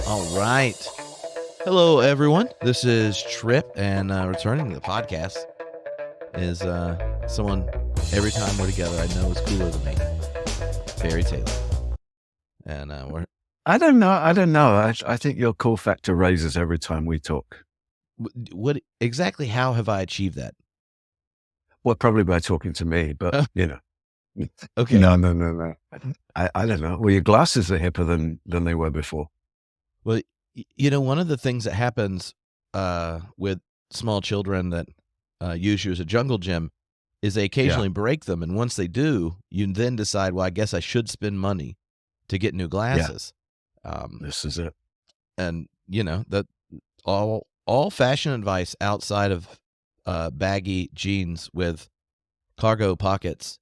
All right. Hello, everyone. This is Tripp, and returning to the podcast is someone every time we're together I know is cooler than me, Barry Taylor. And we're I don't know. I think your cool factor raises every time we talk. what exactly? How have I achieved that? Well, probably by talking to me, but Okay. No. I don't know. Well, your glasses are hipper than they were before. Well, one of the things that happens with small children that use you as a jungle gym is they occasionally break them, and once they do, you then decide, well, I guess I should spend money to get new glasses. This is it. And that all fashion advice outside of baggy jeans with cargo pockets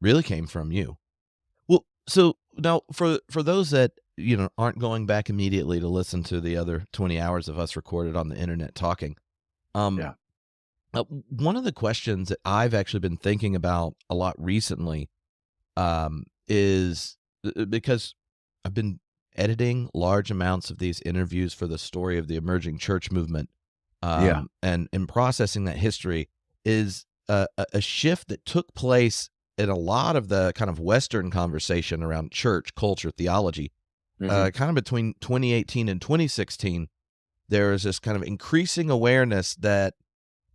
really came from you. Well, so now for those that aren't going back immediately to listen to the other 20 hours of us recorded on the internet talking, one of the questions that I've actually been thinking about a lot recently is because I've been editing large amounts of these interviews for the story of the emerging church movement, and in processing that history is a shift that took place in a lot of the kind of Western conversation around church, culture, theology, kind of between 2018 and 2016. There is this kind of increasing awareness that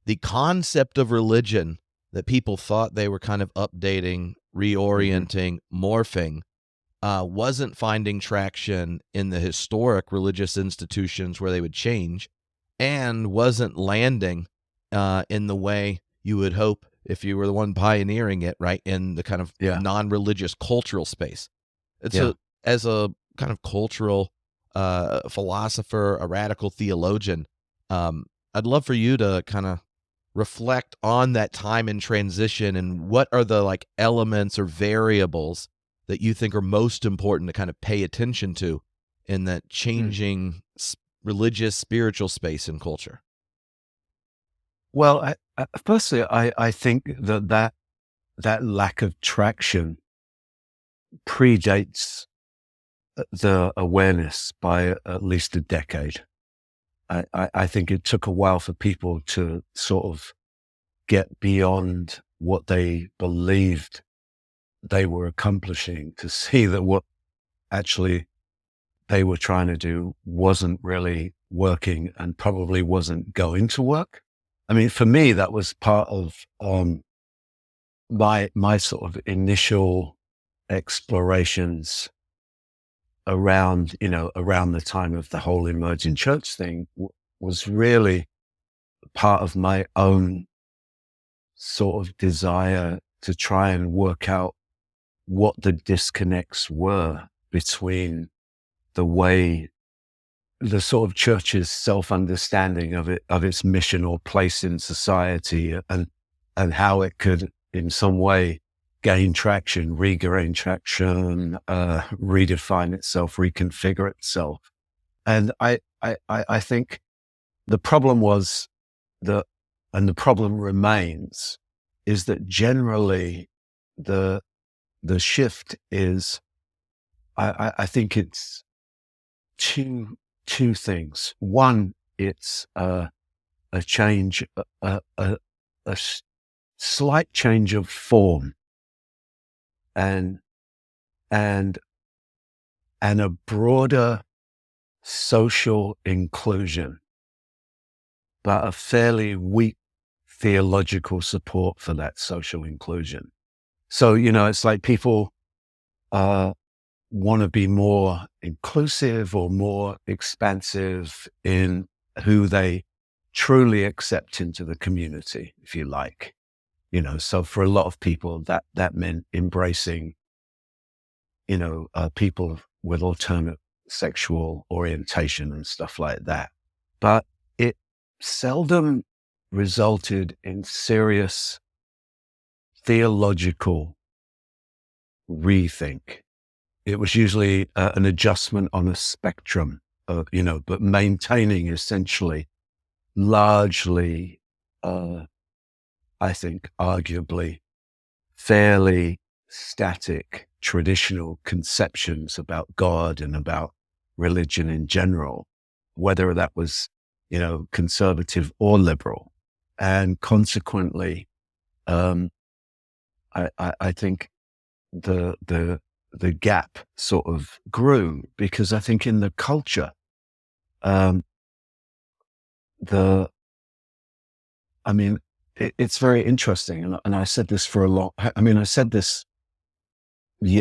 the concept of religion that people thought they were kind of updating, reorienting, morphing, wasn't finding traction in the historic religious institutions where they would change, and wasn't landing in the way you would hope if you were the one pioneering it, right, in the kind of non-religious cultural space. And so as a kind of cultural philosopher, a radical theologian, I'd love for you to kind of reflect on that time in transition and what are the elements or variables that you think are most important to kind of pay attention to in that changing religious, spiritual space and culture. Well, firstly, I think that lack of traction predates the awareness by at least a decade. I think it took a while for people to sort of get beyond what they believed they were accomplishing to see that what actually they were trying to do wasn't really working and probably wasn't going to work. I mean, for me, that was part of my sort of initial explorations around the time of the whole emerging church thing was really part of my own sort of desire to try and work out what the disconnects were between the way the sort of church's self-understanding of its mission or place in society and how it could in some way gain traction, regain traction, redefine itself, reconfigure itself. And I think the problem was that, and the problem remains, is that generally the shift is, I think it's two things. One, it's a change, a slight change of form, and a broader social inclusion, but a fairly weak theological support for that social inclusion. So, it's like people want to be more inclusive or more expansive in who they truly accept into the community, if you like. So for a lot of people, that meant embracing, people with alternate sexual orientation and stuff like that. But it seldom resulted in serious theological rethink. It was usually an adjustment on a spectrum, but maintaining essentially largely, I think, arguably fairly static traditional conceptions about God and about religion in general, whether that was, conservative or liberal. And consequently, I think the gap sort of grew, because I think in the culture, um, the, I mean, it's very interesting. And I said this I said this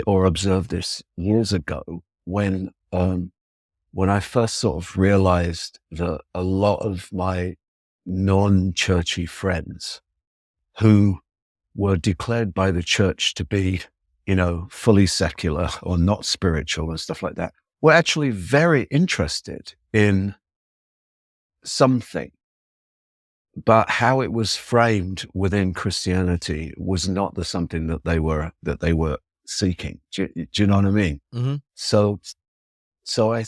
or observed this years ago when I first sort of realized that a lot of my non-churchy friends who were declared by the church to be, fully secular or not spiritual and stuff like that, were actually very interested in something, but how it was framed within Christianity was not the something that they were seeking. Do you know what I mean? Mm-hmm. So I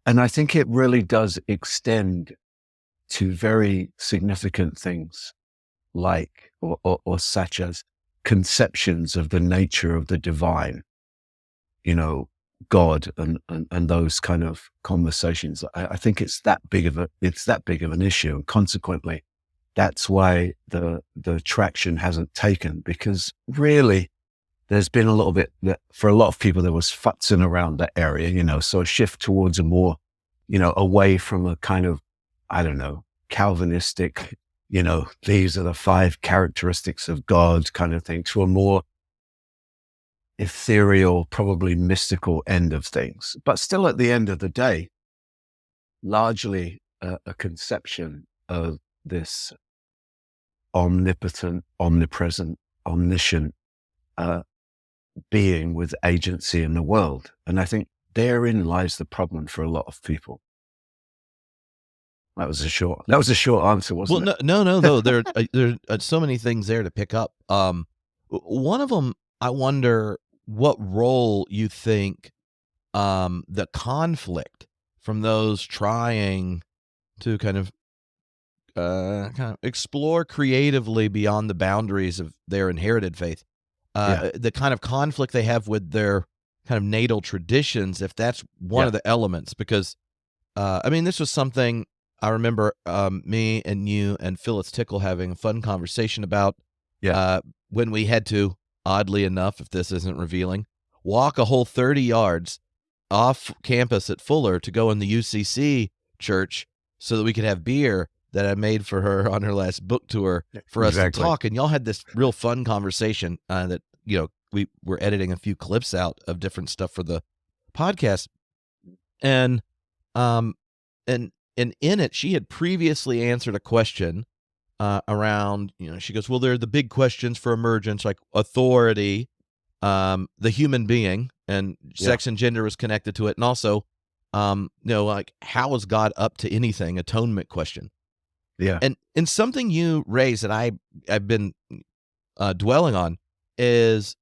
and I think it really does extend to very significant things like, or such as conceptions of the nature of the divine, God, and those kind of conversations. I think it's that big of an issue, and consequently, that's why the traction hasn't taken, because really, there's been a little bit that for a lot of people there was futzing around that area, so a shift towards a more, away from a kind of, I don't know, Calvinistic, these are the 5 characteristics of God kind of thing, to a more ethereal, probably mystical end of things. But still, at the end of the day, largely a conception of this omnipotent, omnipresent, omniscient being with agency in the world. And I think therein lies the problem for a lot of people. That was a short answer, wasn't it? No. There are so many things there to pick up. One of them, I wonder what role you think the conflict from those trying to kind of explore creatively beyond the boundaries of their inherited faith, the kind of conflict they have with their kind of natal traditions, if that's one of the elements. Because, this was something I remember me and you and Phyllis Tickle having a fun conversation about when we had to, oddly enough, if this isn't revealing, walk a whole 30 yards off campus at Fuller to go in the UCC church so that we could have beer that I made for her on her last book tour for us to talk. And y'all had this real fun conversation that, we were editing a few clips out of different stuff for the podcast. And in it, she had previously answered a question around, she goes, well, there are the big questions for emergence, like authority, the human being, and sex and gender was connected to it. And also, like, how is God up to anything? Atonement question. Yeah. And something you raised that I've been dwelling on is,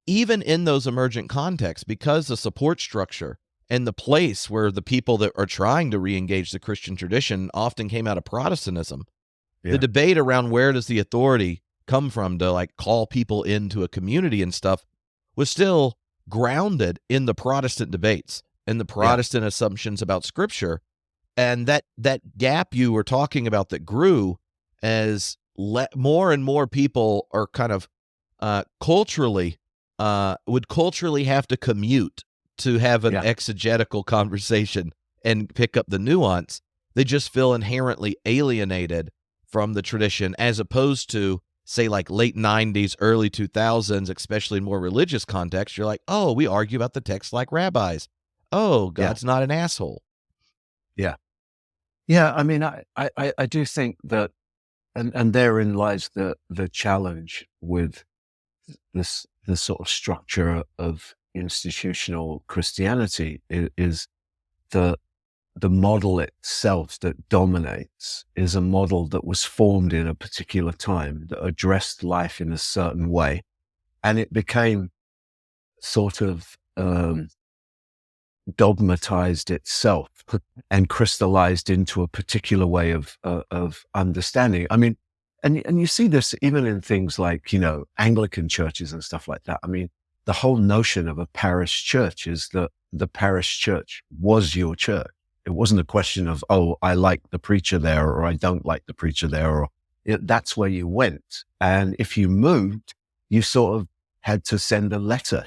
even in those emergent contexts, because the support structure and the place where the people that are trying to re-engage the Christian tradition often came out of Protestantism, the debate around where does the authority come from to, like, call people into a community and stuff was still grounded in the Protestant debates and the Protestant assumptions about Scripture. And that gap you were talking about that grew as more and more people are kind of culturally would culturally have to commute to have an exegetical conversation and pick up the nuance. They just feel inherently alienated from the tradition, as opposed to, say, like late 90s, early 2000s, especially in more religious contexts. You're like, oh, we argue about the text like rabbis. Oh, God's not an asshole. Yeah. Yeah. I do think that, and therein lies the challenge with this sort of structure of institutional Christianity, is the model itself that dominates is a model that was formed in a particular time, that addressed life in a certain way. And it became sort of dogmatized itself and crystallized into a particular way of understanding. And you see this even in things like, Anglican churches and stuff like that. the whole notion of a parish church is that the parish church was your church. It wasn't a question of, oh, I like the preacher there, or I don't like the preacher there, or that's where you went. And if you moved, you sort of had to send a letter,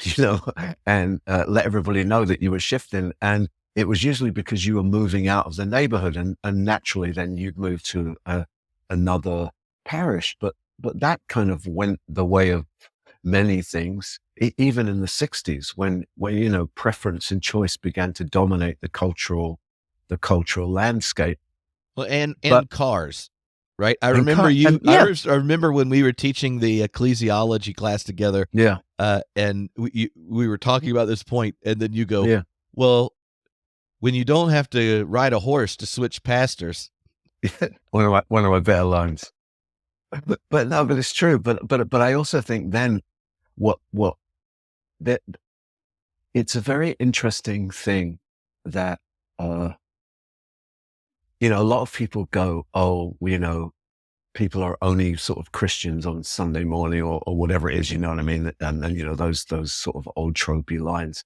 and let everybody know that you were shifting. And it was usually because you were moving out of the neighborhood, and naturally then you'd move to another parish. But that kind of went the way of many things, even in the 60s when preference and choice began to dominate the cultural landscape. Well, and But cars, right? I and remember cut you. and yeah, I remember when we were teaching the ecclesiology class together, yeah, and we were talking about this point, and then you go, yeah. "Well, when you don't have to ride a horse to switch pastors." One of my better lines. But no, but it's true. But I also think then what that it's a very interesting thing that a lot of people go, oh, people are only sort of Christians on Sunday morning or whatever it is, you know what I mean? And those sort of old tropey lines.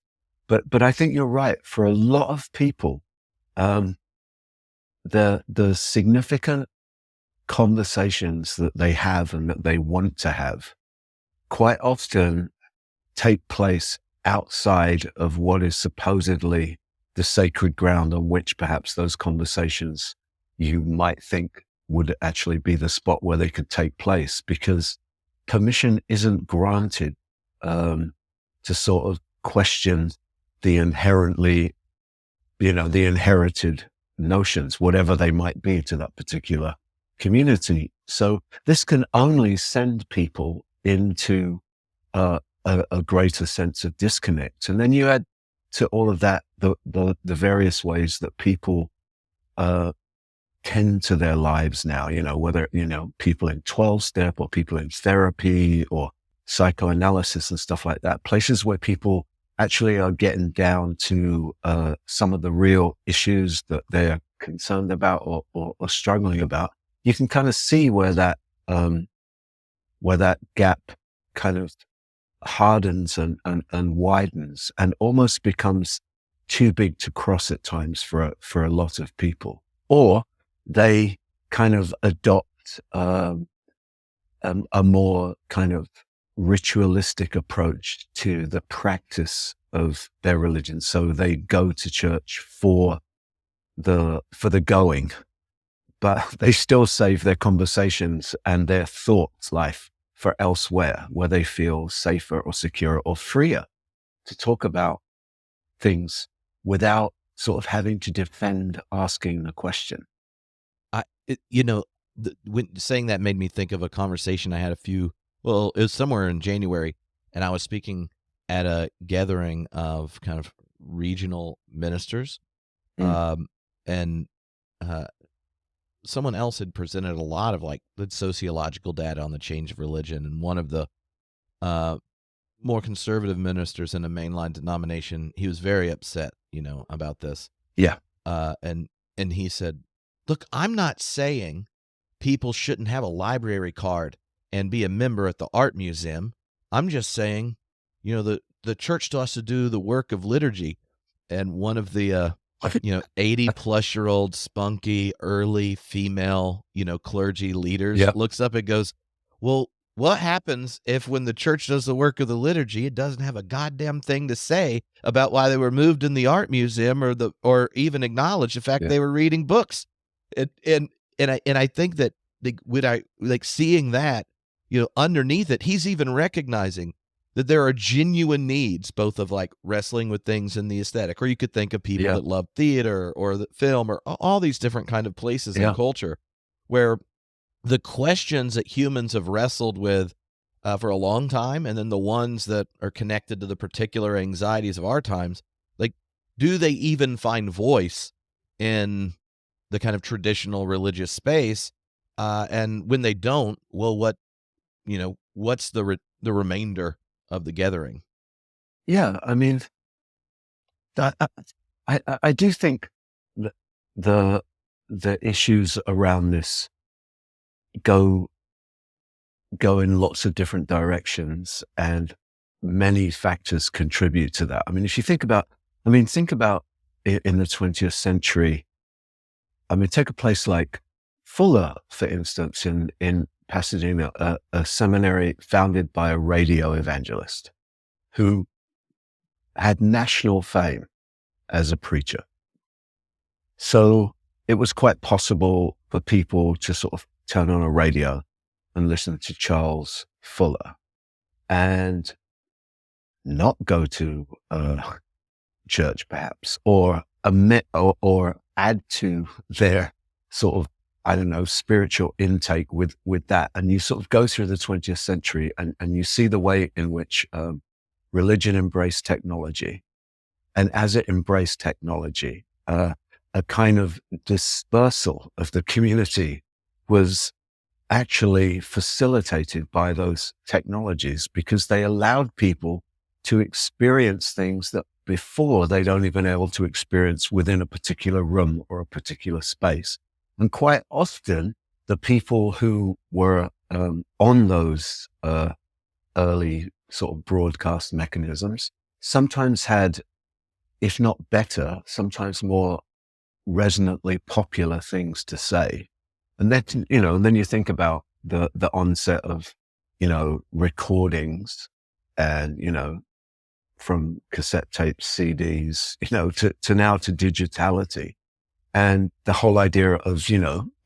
But I think you're right. For a lot of people, the significant conversations that they have and that they want to have quite often take place outside of what is supposedly the sacred ground on which perhaps those conversations you might think would actually be the spot where they could take place, because permission isn't granted to sort of question the inherently, the inherited notions, whatever they might be to that particular community. So this can only send people into a greater sense of disconnect. And then you add to all of that the various ways that people tend to their lives now, whether, people in 12-step or people in therapy or psychoanalysis and stuff like that, places where people actually are getting down to some of the real issues that they're concerned about or struggling about. You can kind of see where that gap kind of hardens and widens and almost becomes too big to cross at times for a lot of people, or they kind of adopt a more kind of ritualistic approach to the practice of their religion. So they go to church for the going, but they still save their conversations and their thoughts life for elsewhere, where they feel safer or secure or freer to talk about things without sort of having to defend asking the question. When saying that made me think of a conversation I had it was somewhere in January, and I was speaking at a gathering of kind of regional ministers, and someone else had presented a lot of like the sociological data on the change of religion, and one of the more conservative ministers in a mainline denomination, he was very upset, about this. Yeah. And he said, "Look, I'm not saying people shouldn't have a library card and be a member at the art museum. I'm just saying, the church still has to do the work of liturgy." And one of the 80-plus-year-old spunky early female, clergy leaders Yep. looks up and goes, "Well, what happens if when the church does the work of the liturgy, it doesn't have a goddamn thing to say about why they were moved in the art museum or even acknowledge the fact they were reading books?" And I think that when I like seeing that, underneath it, he's even recognizing that there are genuine needs, both of like wrestling with things in the aesthetic, or you could think of people that love theater or the film or all these different kind of places in culture where the questions that humans have wrestled with for a long time, and then the ones that are connected to the particular anxieties of our times, like, do they even find voice in the kind of traditional religious space? And when they don't, well, what's the remainder of the gathering? Yeah. I mean, I do think that the issues around this go in lots of different directions, and many factors contribute to that. I mean, if you think about, in the 20th century, I mean, take a place like Fuller, for instance, in Pasadena, a seminary founded by a radio evangelist who had national fame as a preacher. So it was quite possible for people to sort of turn on a radio and listen to Charles Fuller and not go to church, perhaps, or omit or add to their sort of, I don't know, spiritual intake with that. And you sort of go through the 20th century and you see the way in which religion embraced technology. And as it embraced technology, a kind of dispersal of the community was actually facilitated by those technologies, because they allowed people to experience things that before they'd only been able to experience within a particular room or a particular space. And quite often, the people who were on those early sort of broadcast mechanisms sometimes had, if not better, sometimes more resonantly popular things to say. And then, and then you think about the onset of, recordings and, from cassette tapes, CDs, to now to digitality, and the whole idea of,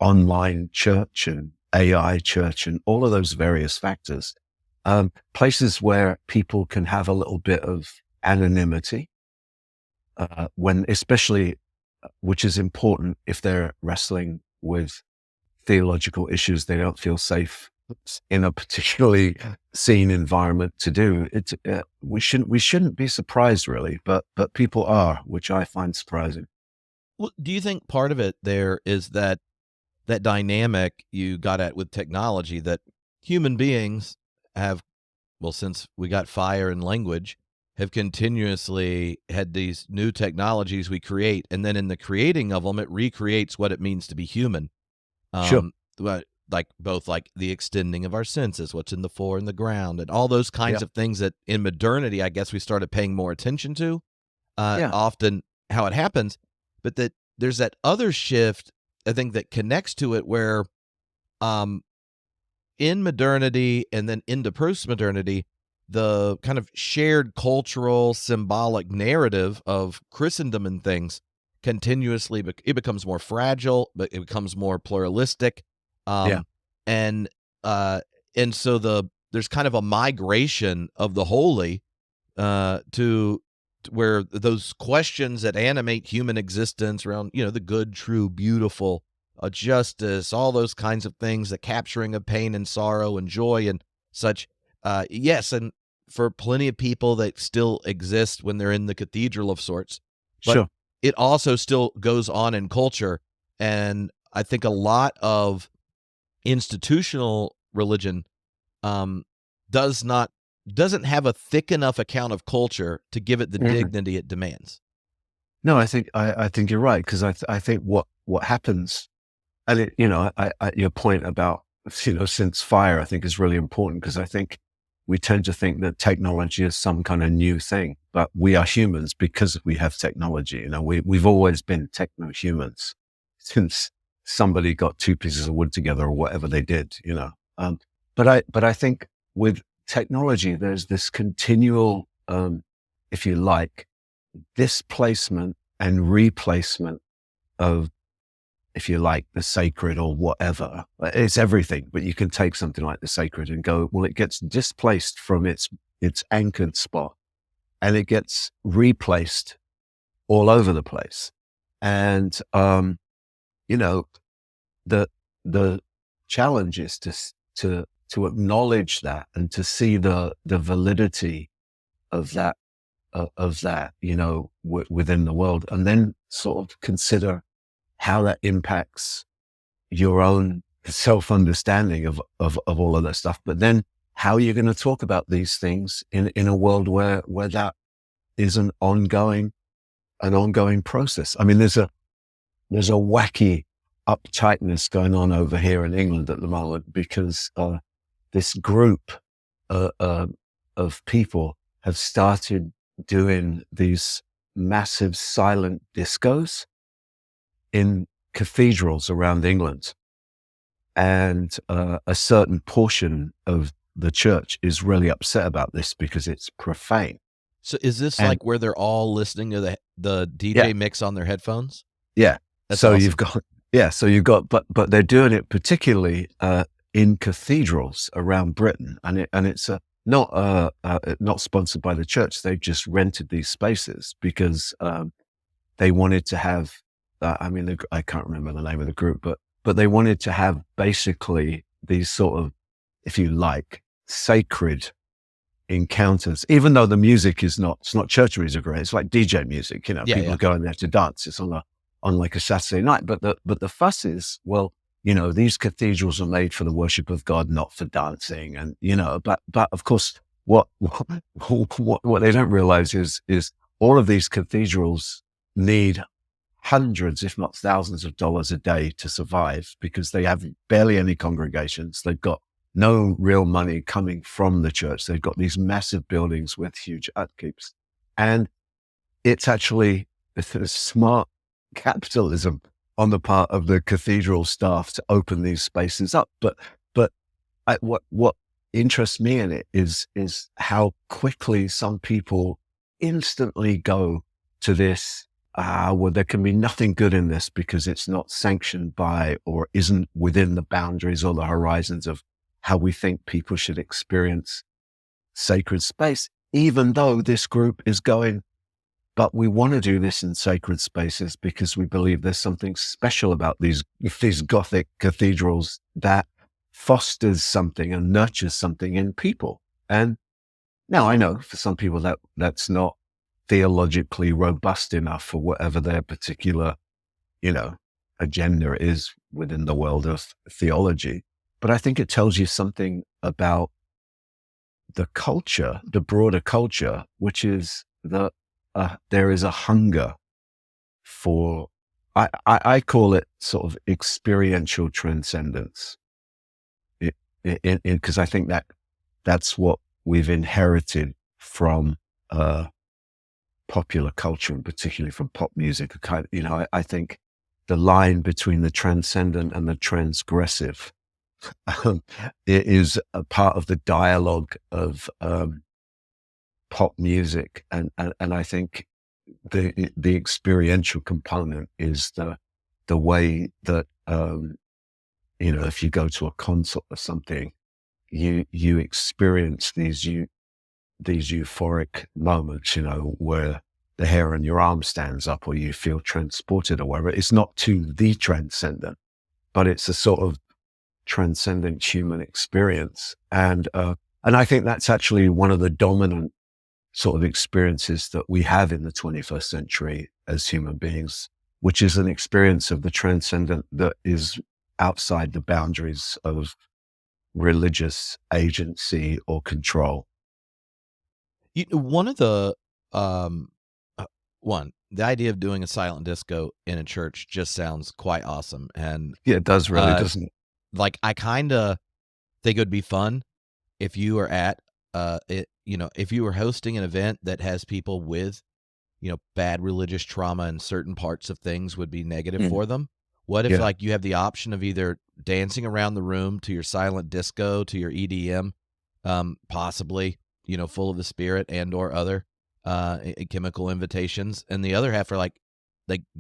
online church and AI church and all of those various factors, places where people can have a little bit of anonymity, when especially, which is important if they're wrestling with theological issues they don't feel safe in a particularly seen environment to do. We shouldn't be surprised, really, but people are, which I find surprising. Well, do you think part of it there is that dynamic you got at with technology, that human beings have, well, since we got fire and language, have continuously had these new technologies we create, and then in the creating of them, it recreates what it means to be human. Sure. Like both like the extending of our senses, what's in the floor and the ground, and all those kinds of things that in modernity, I guess we started paying more attention to, often how it happens, but that there's that other shift, I think, that connects to it where, in modernity and then into post-modernity, the kind of shared cultural symbolic narrative of Christendom and things continuously, it becomes more fragile, but it becomes more pluralistic. And so there's kind of a migration of the holy to where those questions that animate human existence around, the good, true, beautiful, justice, all those kinds of things, the capturing of pain and sorrow and joy and such. Yes, and for plenty of people that still exist when they're in the cathedral of sorts, but Sure. it also still goes on in culture. And I think a lot of institutional religion doesn't have a thick enough account of culture to give it the dignity it demands. No, I think you're right, because I think what happens, and your point about since fire, I think is really important, because I think we tend to think that technology is some kind of new thing, but we are humans because we have technology. We've always been techno-humans since somebody got two pieces of wood together or whatever they did. But I think with technology, there's this continual, if you like, displacement and replacement of, if you like, the sacred or whatever. It's everything, but you can take something like the sacred and go, well, it gets displaced from its anchored spot, and it gets replaced all over the place. And, the challenge is to acknowledge that and to see the validity of that, within the world, and then sort of consider how that impacts your own self-understanding of all of that stuff. But then how you're going to talk about these things in a world where that is an ongoing process. I mean, there's a wacky uptightness going on over here in England at the moment, because this group of people have started doing these massive silent discos in cathedrals around England. And a certain portion of the church is really upset about this because it's profane. So is this And like where they're all listening to the yeah, DJ mix on their headphones? yeah. That's So you've awesome. got, yeah, so you've got, but they're doing it particularly in cathedrals around Britain, and it's not sponsored by the church. They've just rented these spaces because they wanted to have. I mean, I can't remember the name of the group, but they wanted to have basically these sort of, if you like, sacred encounters, even though the music is not, it's not church music, right? It's like DJ music, Yeah, people yeah. are going there to dance. It's on like a Saturday night. But the fuss is, well, these cathedrals are made for the worship of God, not for dancing. And, but of course, what they don't realize is all of these cathedrals need hundreds, if not thousands of dollars a day to survive because they have barely any congregations. They've got no real money coming from the church. They've got these massive buildings with huge upkeeps. And it's actually smart capitalism on the part of the cathedral staff to open these spaces up. But what interests me in it is how quickly some people instantly go to this, well, there can be nothing good in this because it's not sanctioned by or isn't within the boundaries or the horizons of how we think people should experience sacred space, even though this group is going, but we want to do this in sacred spaces because we believe there's something special about these Gothic cathedrals that fosters something and nurtures something in people. And now I know for some people that's not theologically robust enough for whatever their particular, agenda is within the world of theology. But I think it tells you something about the culture, the broader culture, which is that there is a hunger for, I call it sort of experiential transcendence. Because I think that's what we've inherited from popular culture, and particularly from pop music. I think the line between the transcendent and the transgressive it is a part of the dialogue of pop music, and I think the experiential component is the way that if you go to a concert or something, you experience these euphoric moments, where the hair on your arm stands up, or you feel transported, or whatever. It's not to the transcendent, but it's a sort of transcendent human experience. And I think that's actually one of the dominant sort of experiences that we have in the 21st century as human beings, which is an experience of the transcendent that is outside the boundaries of religious agency or control. One of the the idea of doing a silent disco in a church just sounds quite awesome. And Yeah, it does really, doesn't it? like, I kind of think it would be fun if you were at if you were hosting an event that has people with bad religious trauma, and certain parts of things would be negative for them. What if Yeah. like you have the option of either dancing around the room to your silent disco, to your EDM, possibly full of the spirit and or other chemical invitations, and the other half are like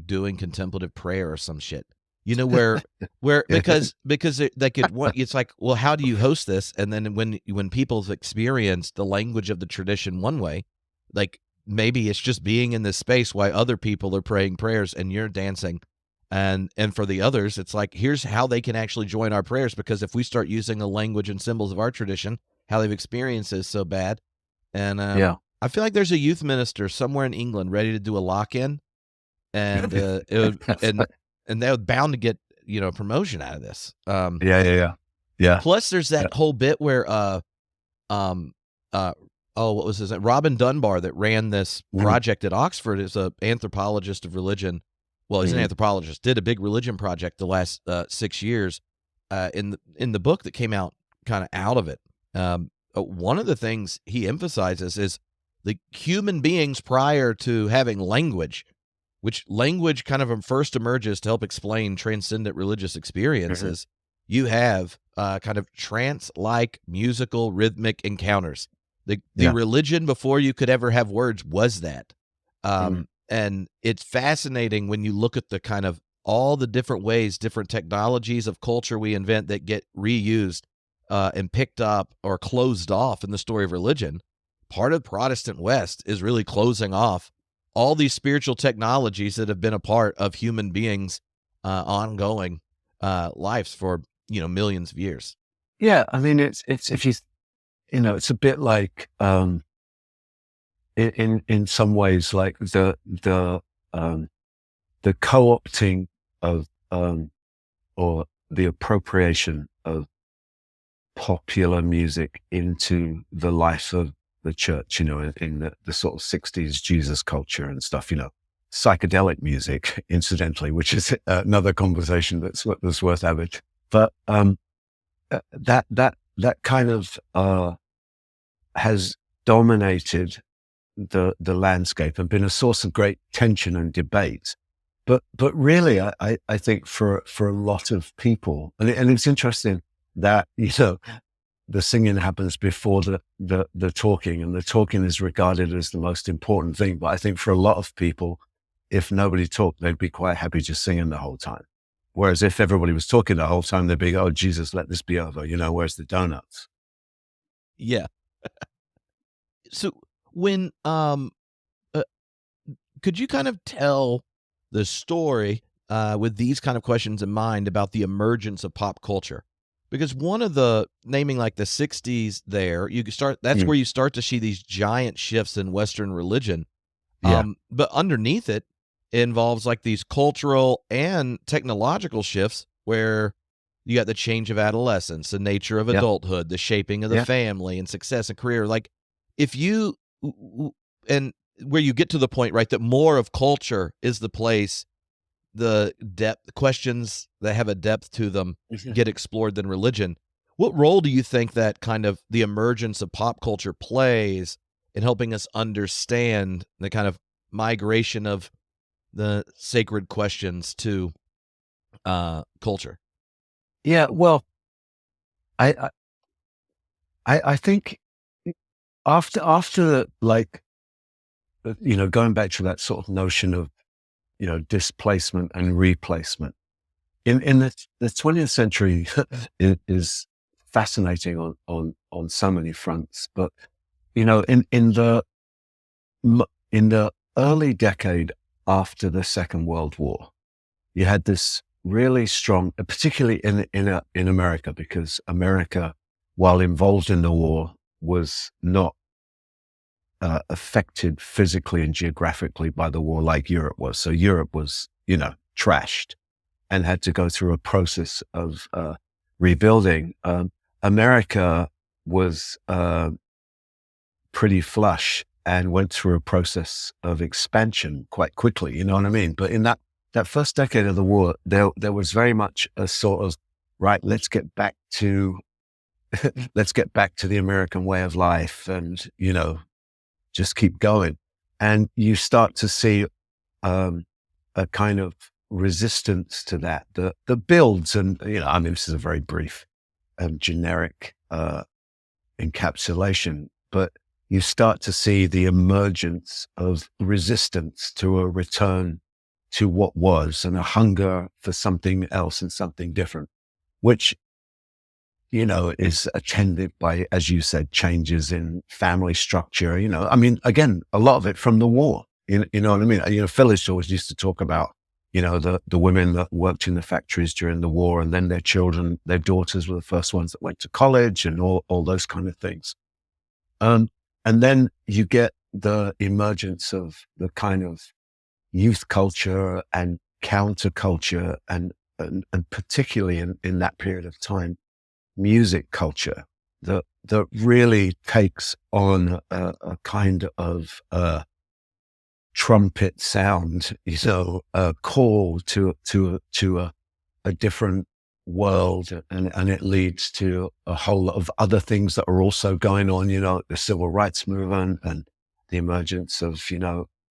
doing contemplative prayer or some shit. Where because they could want, it's like, well, how do you host this? And then when people's experience the language of the tradition one way, like maybe it's just being in this space while other people are praying prayers and you're dancing. And for the others, it's like, here's how they can actually join our prayers, because if we start using the language and symbols of our tradition, how they've experienced is so bad. And Yeah. I feel like there's a youth minister somewhere in England ready to do a lock-in, and it would, and they're bound to get promotion out of this. Yeah. Plus, there's that whole bit where what was his name? Robin Dunbar, that ran this project at Oxford, is a anthropologist of religion. Well, he's an anthropologist. Did a big religion project the last 6 years. In the book that came out kind of out of it, one of the things he emphasizes is the human beings prior to having language, which language kind of first emerges to help explain transcendent religious experiences, you have kind of trance-like musical rhythmic encounters. The Yeah. religion before you could ever have words was that. Mm. And it's fascinating when you look at the kind of all the different ways, different technologies of culture we invent that get reused and picked up or closed off in the story of religion. Part of Protestant West is really closing off all these spiritual technologies that have been a part of human beings' ongoing lives for millions of years. Yeah. I mean, it's if it's a bit like in some ways like the co-opting of or the appropriation of popular music into the life of the church, in the sort of 60s Jesus culture and stuff, psychedelic music, incidentally, which is another conversation that's worth having. But that kind of has dominated the landscape and been a source of great tension and debate. But really, I think for a lot of people, and it's interesting that the singing happens before the talking, and the talking is regarded as the most important thing. But I think for a lot of people, if nobody talked, they'd be quite happy just singing the whole time. Whereas if everybody was talking the whole time, they'd be, oh, Jesus, let this be over. Where's the donuts? Yeah. So when could you kind of tell the story with these kind of questions in mind about the emergence of pop culture? Because one of the naming like the 60s there, that's where you start to see these giant shifts in Western religion. Yeah. But underneath it involves like these cultural and technological shifts where you got the change of adolescence, the nature of Yeah. adulthood, the shaping of the Yeah. family and success and career. Like if you and where you get to the point, right, that more of culture is the place the depth questions that have a depth to them get explored than religion. What role do you think that kind of the emergence of pop culture plays in helping us understand the kind of migration of the sacred questions to culture? Yeah. Well, I I think after like, going back to that sort of notion of, displacement and replacement in the 20th century is fascinating on so many fronts. But, in the early decade after the Second World War, you had this really strong, particularly in America, because America, while involved in the war, was not affected physically and geographically by the war like Europe was. So Europe was, trashed and had to go through a process of rebuilding. America was pretty flush and went through a process of expansion quite quickly. You know what I mean? But in that first decade of the war, there was very much a sort of, right, let's get back to the American way of life, and just keep going. And you start to see a kind of resistance to that builds, and I mean, this is a very brief generic encapsulation, but you start to see the emergence of resistance to a return to what was, and a hunger for something else and something different, which is attended by, as you said, changes in family structure. I mean, again, a lot of it from the war. You know what I mean? Phyllis always used to talk about, the women that worked in the factories during the war, and then their children, their daughters were the first ones that went to college, and all those kind of things. And then you get the emergence of the kind of youth culture and counterculture, and particularly in that period of time, music culture that really takes on a kind of trumpet sound, a call to a different world, and it leads to a whole lot of other things that are also going on, the civil rights movement the emergence of,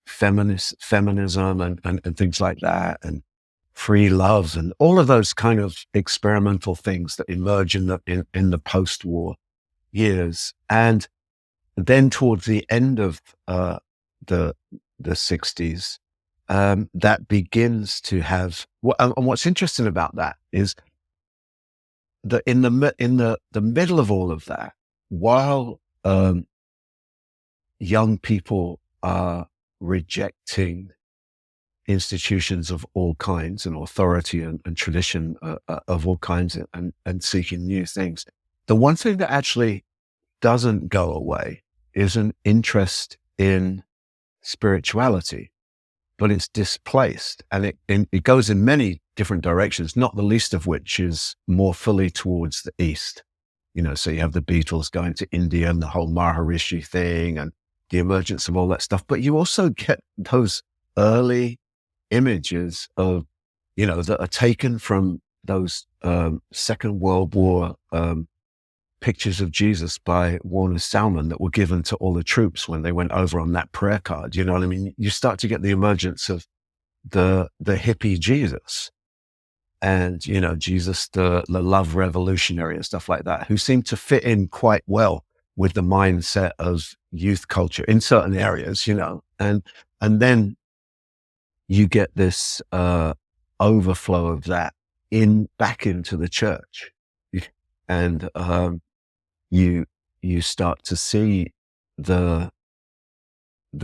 feminism and things like that, and free love, and all of those kind of experimental things that emerge in the post-war years. And then towards the end of the 60s, that begins to have, and what's interesting about that is that in the middle of all of that, while young people are rejecting institutions of all kinds and authority and tradition of all kinds, and seeking new things, the one thing that actually doesn't go away is an interest in spirituality, but it's displaced, and it goes in many different directions, not the least of which is more fully towards the East. So you have the Beatles going to India and the whole Maharishi thing and the emergence of all that stuff. But you also get those early images of, that are taken from those Second World War pictures of Jesus by Warner Salmon that were given to all the troops when they went over on that prayer card. You know what I mean? You start to get the emergence of the hippie Jesus, and, Jesus, the love revolutionary and stuff like that, who seemed to fit in quite well with the mindset of youth culture in certain areas, and then you get this overflow of that back into the church. And you start to see the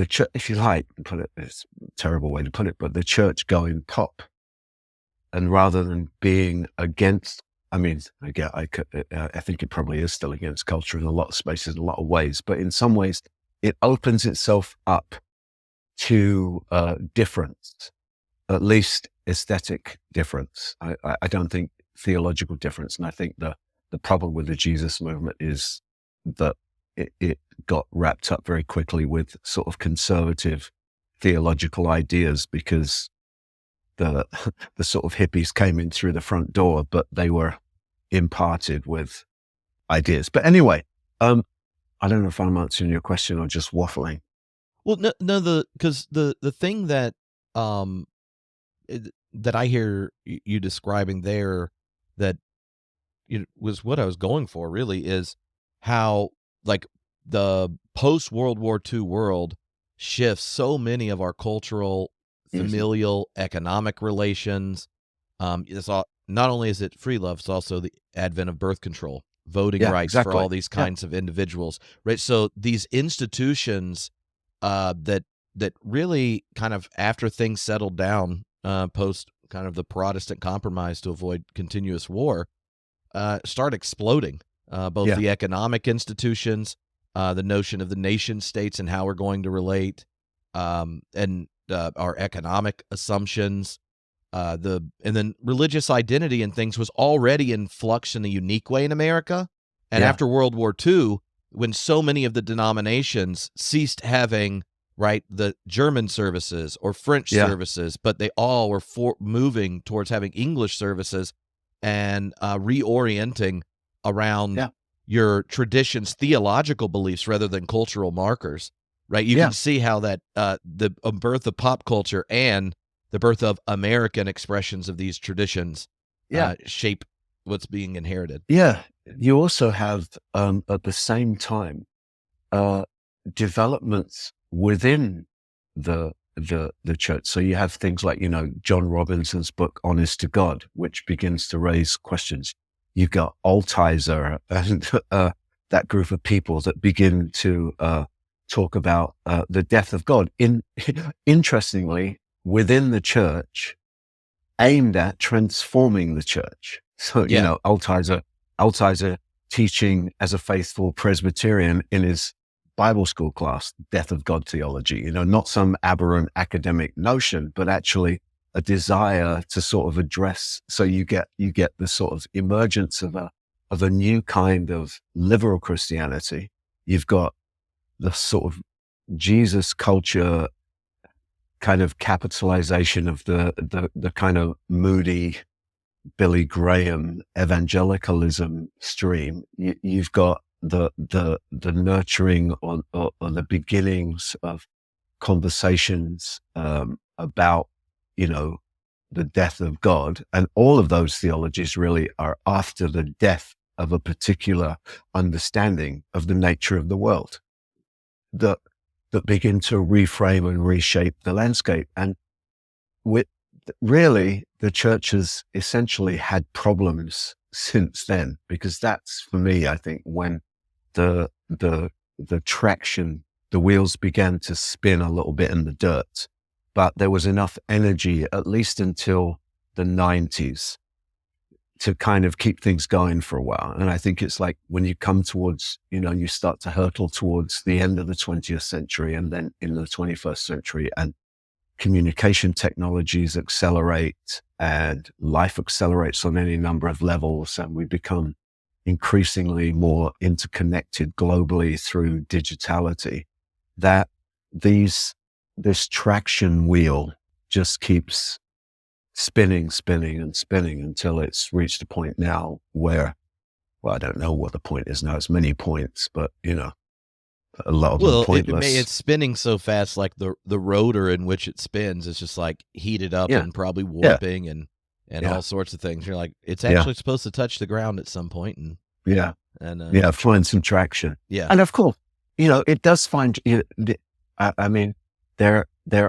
church, if you like, put it, it's a terrible way to put it, but the church going pop. And rather than being against, I mean, again, I think it probably is still against culture in a lot of spaces, in a lot of ways, but in some ways it opens itself up to difference, at least aesthetic difference. I don't think theological difference. And I think the problem with the Jesus movement is that it got wrapped up very quickly with sort of conservative theological ideas, because the sort of hippies came in through the front door, but they were imparted with ideas. But anyway, I don't know if I'm answering your question or just waffling. Well, no, because the thing that that I hear you describing there, that was what I was going for, really, is how, like, the post World War II world shifts so many of our cultural, familial, economic relations. It's all, not only is it free love, it's also the advent of birth control, voting rights for all these kinds of individuals, right? So these institutions that really kind of, after things settled down, post kind of the Protestant compromise to avoid continuous war, start exploding. Both the economic institutions, the notion of the nation states and how we're going to relate, and our economic assumptions, and then religious identity and things was already in flux in a unique way in America. And after World War II, when so many of the denominations ceased having, right, the German services or French services, but they all were moving towards having English services and reorienting around your tradition's theological beliefs rather than cultural markers, right? You can see how that the birth of pop culture and the birth of American expressions of these traditions shape what's being inherited. Yeah. You also have, at the same time, developments within the church. So you have things like, John Robinson's book, Honest to God, which begins to raise questions. You've got Altizer and that group of people that begin to talk about the death of God. Interestingly, within the church, aimed at transforming the church. So, Altizer teaching as a faithful Presbyterian in his Bible school class, death of God theology, not some aberrant academic notion, but actually a desire to sort of address. So you get the sort of emergence of a new kind of liberal Christianity. You've got the sort of Jesus culture kind of capitalization of the kind of moody Billy Graham evangelicalism stream. You've got the nurturing or the beginnings of conversations about, you know, the death of God. And all of those theologies really are after the death of a particular understanding of the nature of the world that begin to reframe and reshape the landscape. And with really, the church has essentially had problems since then, because that's, for me, I think, when the traction, the wheels began to spin a little bit in the dirt. But there was enough energy, at least until the 90s, to kind of keep things going for a while. And I think it's like when you come towards, you know, you start to hurtle towards the end of the 20th century and then in the 21st century, and communication technologies accelerate and life accelerates on any number of levels, and we become increasingly more interconnected globally through digitality, that this traction wheel just keeps spinning until it's reached a point now where, well, I don't know what the point is now. It's many points, but, you know, a lot of them pointless. It's spinning so fast, like the rotor in which it spins is just like heated up and probably warping and all sorts of things. You're like, it's actually supposed to touch the ground at some point, and find some traction. Yeah, and of course, you know, it does find. I mean, there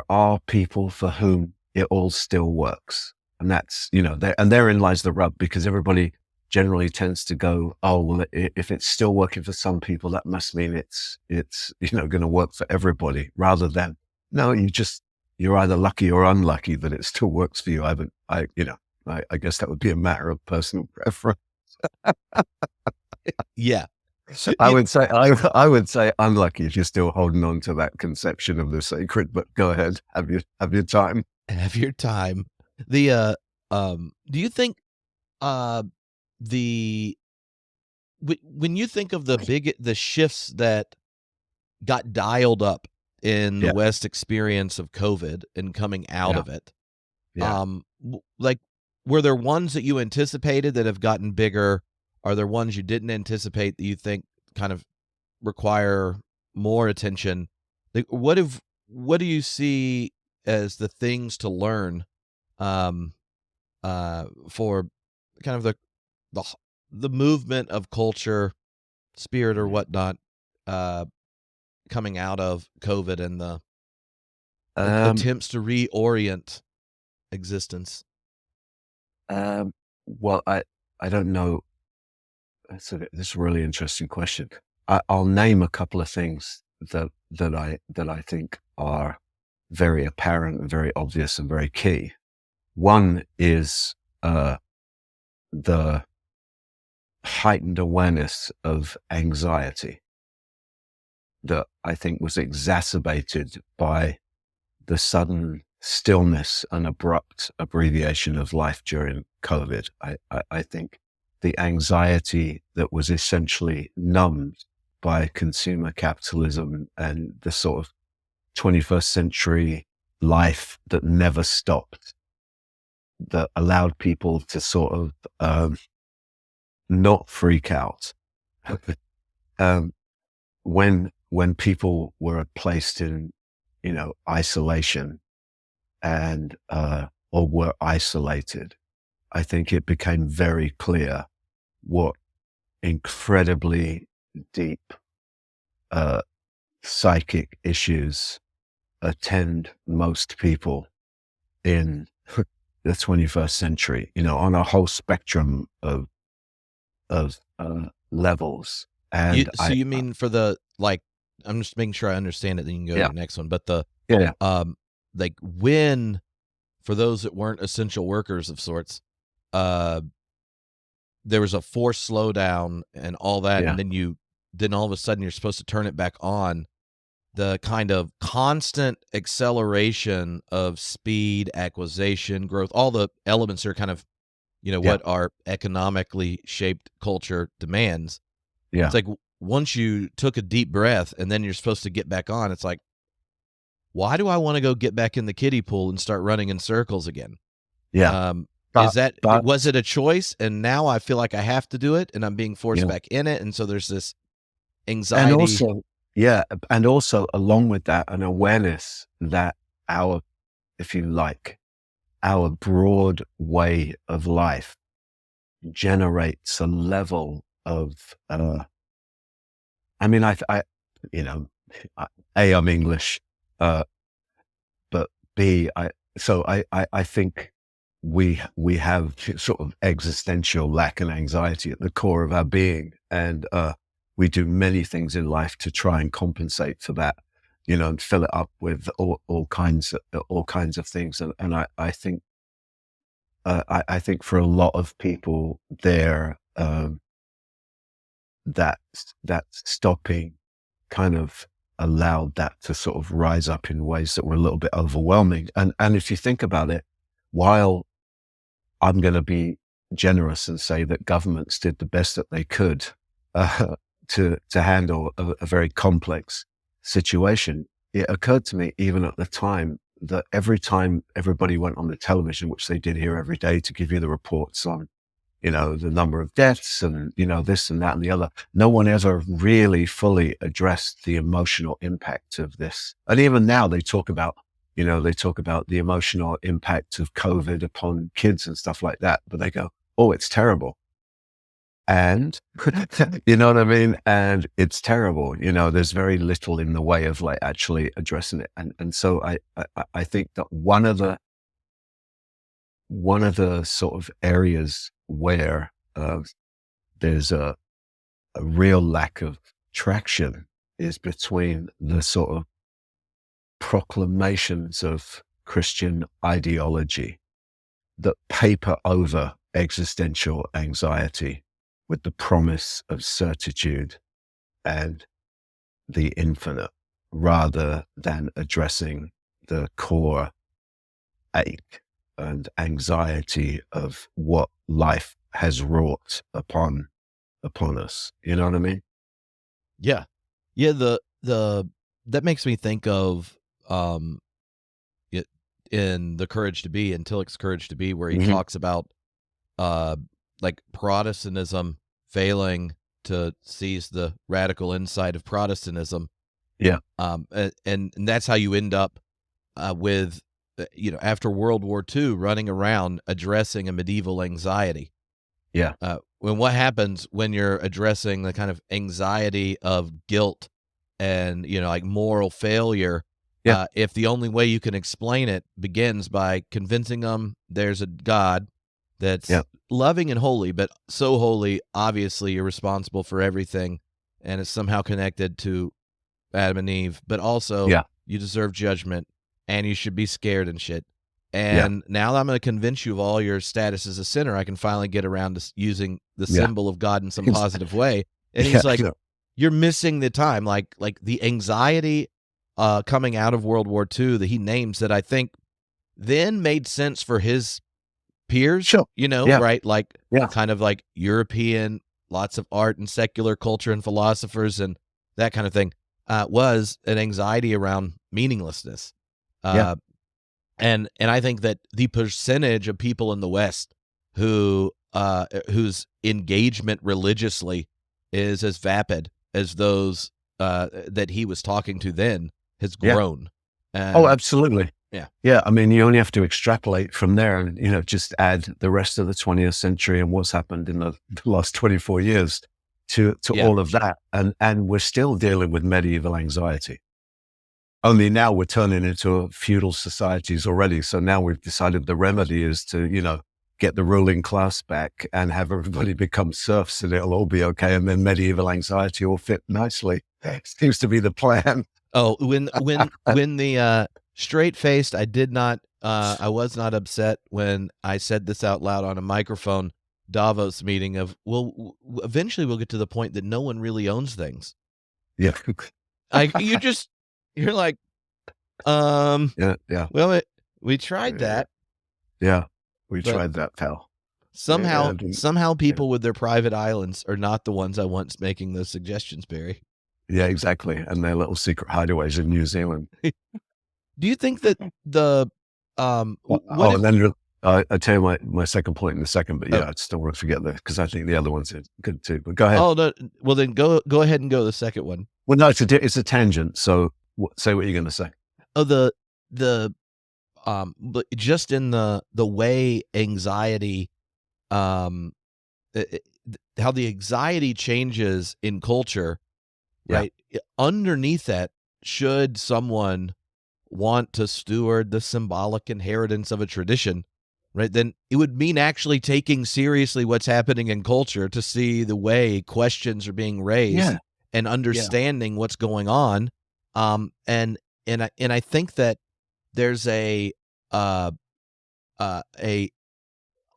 are people for whom it all still works, and that's, you know, therein lies the rub, because everybody generally tends to go, oh, well, if it's still working for some people, that must mean it's you know, going to work for everybody, rather than, no, you're either lucky or unlucky that it still works for you. I guess that would be a matter of personal preference. Yeah. I would say unlucky if you're still holding on to that conception of the sacred, but go ahead, have your time. Have your time. Do you think when you think of the shifts that got dialed up in the West experience of COVID and coming out of it, like, were there ones that you anticipated that have gotten bigger? Are there ones you didn't anticipate that you think kind of require more attention? Like, what do you see as the things to learn for kind of the movement of culture, spirit, or whatnot, coming out of COVID and the attempts to reorient existence? Well, I don't know. This is a really interesting question. I'll name a couple of things that I think are very apparent and very obvious and very key. One is the heightened awareness of anxiety that I think was exacerbated by the sudden stillness and abrupt abbreviation of life during COVID. I think the anxiety that was essentially numbed by consumer capitalism and the sort of 21st century life that never stopped, that allowed people to sort of not freak out. When people were placed in, you know, isolation and or were isolated, I think it became very clear what incredibly deep psychic issues attend most people in the 21st century, you know, on a whole spectrum of levels. And you mean for the, like, I'm just making sure I understand it, then you can go to the next one. But like, when, for those that weren't essential workers of sorts, there was a forced slowdown and all that, and then all of a sudden you're supposed to turn it back on. The kind of constant acceleration of speed, acquisition, growth, all the elements are kind of, you know, what our economically shaped culture demands. Yeah. It's like, once you took a deep breath and then you're supposed to get back on, it's like, why do I want to go get back in the kiddie pool and start running in circles again? Yeah. Was it a choice? And now I feel like I have to do it and I'm being forced back in it. And so there's this And anxiety. also, yeah, and also along with that, an awareness that our, if you like, our broad way of life generates a level of, I mean, you know, A, I'm English, uh, but B, I think we have sort of existential lack and anxiety at the core of our being, and we do many things in life to try and compensate for that, and fill it up with all kinds of things, and I think for a lot of people there, that stopping kind of allowed that to sort of rise up in ways that were a little bit overwhelming. And if you think about it, while I'm going to be generous and say that governments did the best that they could uh, to handle a very complex situation, it occurred to me even at the time that every time everybody went on the television, which they did here every day to give you the reports on, the number of deaths and, this and that and the other. No one ever really fully addressed the emotional impact of this. And even now they talk about the emotional impact of COVID upon kids and stuff like that. But they go, oh, it's terrible. And you know what I mean? And it's terrible. There's very little in the way of like actually addressing it. And so I think that one of the sort of areas where there's a real lack of traction is between the sort of proclamations of Christian ideology that paper over existential anxiety with the promise of certitude and the infinite, rather than addressing the core ache and anxiety of what life has wrought upon us. You know what I mean? Yeah. Yeah, the that makes me think of, um, it in The Courage to Be, in Tillich's Courage to Be, where he Hmm. talks about, uh, like, Protestantism failing to seize the radical insight of Protestantism, Yeah. and that's how you end up, with, after World War II, running around addressing a medieval anxiety. Yeah. When what happens when you're addressing the kind of anxiety of guilt and, like moral failure, Yeah. if the only way you can explain it begins by convincing them there's a God Yeah. that's loving and holy, but so holy, obviously you're responsible for everything and it's somehow connected to Adam and Eve, but also Yeah. you deserve judgment and you should be scared and shit. Yeah. And now that I'm going to convince you of all your status as a sinner, I can finally get around to using the Yeah. symbol of God in some positive way. And Yeah. he's like, "You're missing the time." Like the anxiety coming out of World War II that he names, that I think then made sense for his peers, Sure. Yeah. right? Like Yeah. kind of like European, lots of art and secular culture and philosophers and that kind of thing, was an anxiety around meaninglessness. Yeah. Uh, and I think that the percentage of people in the West whose engagement religiously is as vapid as those that he was talking to then has Yeah. grown. Oh, And absolutely. yeah, Yeah. I mean, you only have to extrapolate from there and, just add the rest of the 20th century and what's happened in the last 24 years to yeah, all of that. And we're still dealing with medieval anxiety. Only now we're turning into feudal societies already. So now we've decided the remedy is to, get the ruling class back and have everybody become serfs and it'll all be okay. And then medieval anxiety will fit nicely. Seems to be the plan. Oh, when the straight-faced, I was not upset when I said this out loud on a microphone Davos meeting of, well, eventually we'll get to the point that no one really owns things. Yeah. I you're like, um, Yeah. Yeah. well, we tried Yeah. that, Yeah. We but tried that, pal. Yeah. somehow I didn't- somehow yeah. people with their private islands are not the ones I want making those suggestions, Barry. Yeah, exactly. And their little secret hideaways in New Zealand. Do you think that the Oh, what and if then I'll tell you my second point in a second, but Oh, yeah, I still want to forget that because I think the other one's good too. But go ahead. oh no. Well, then go ahead and go to the second one. Well, no, it's a tangent. So say what you're going to say. Oh, the but just in the way anxiety, um, how the anxiety changes in culture, Yeah. right? Underneath that, should someone want to steward the symbolic inheritance of a tradition, right? Then it would mean actually taking seriously what's happening in culture to see the way questions are being raised Yeah. and Yeah. understanding what's going on. And I think that there's a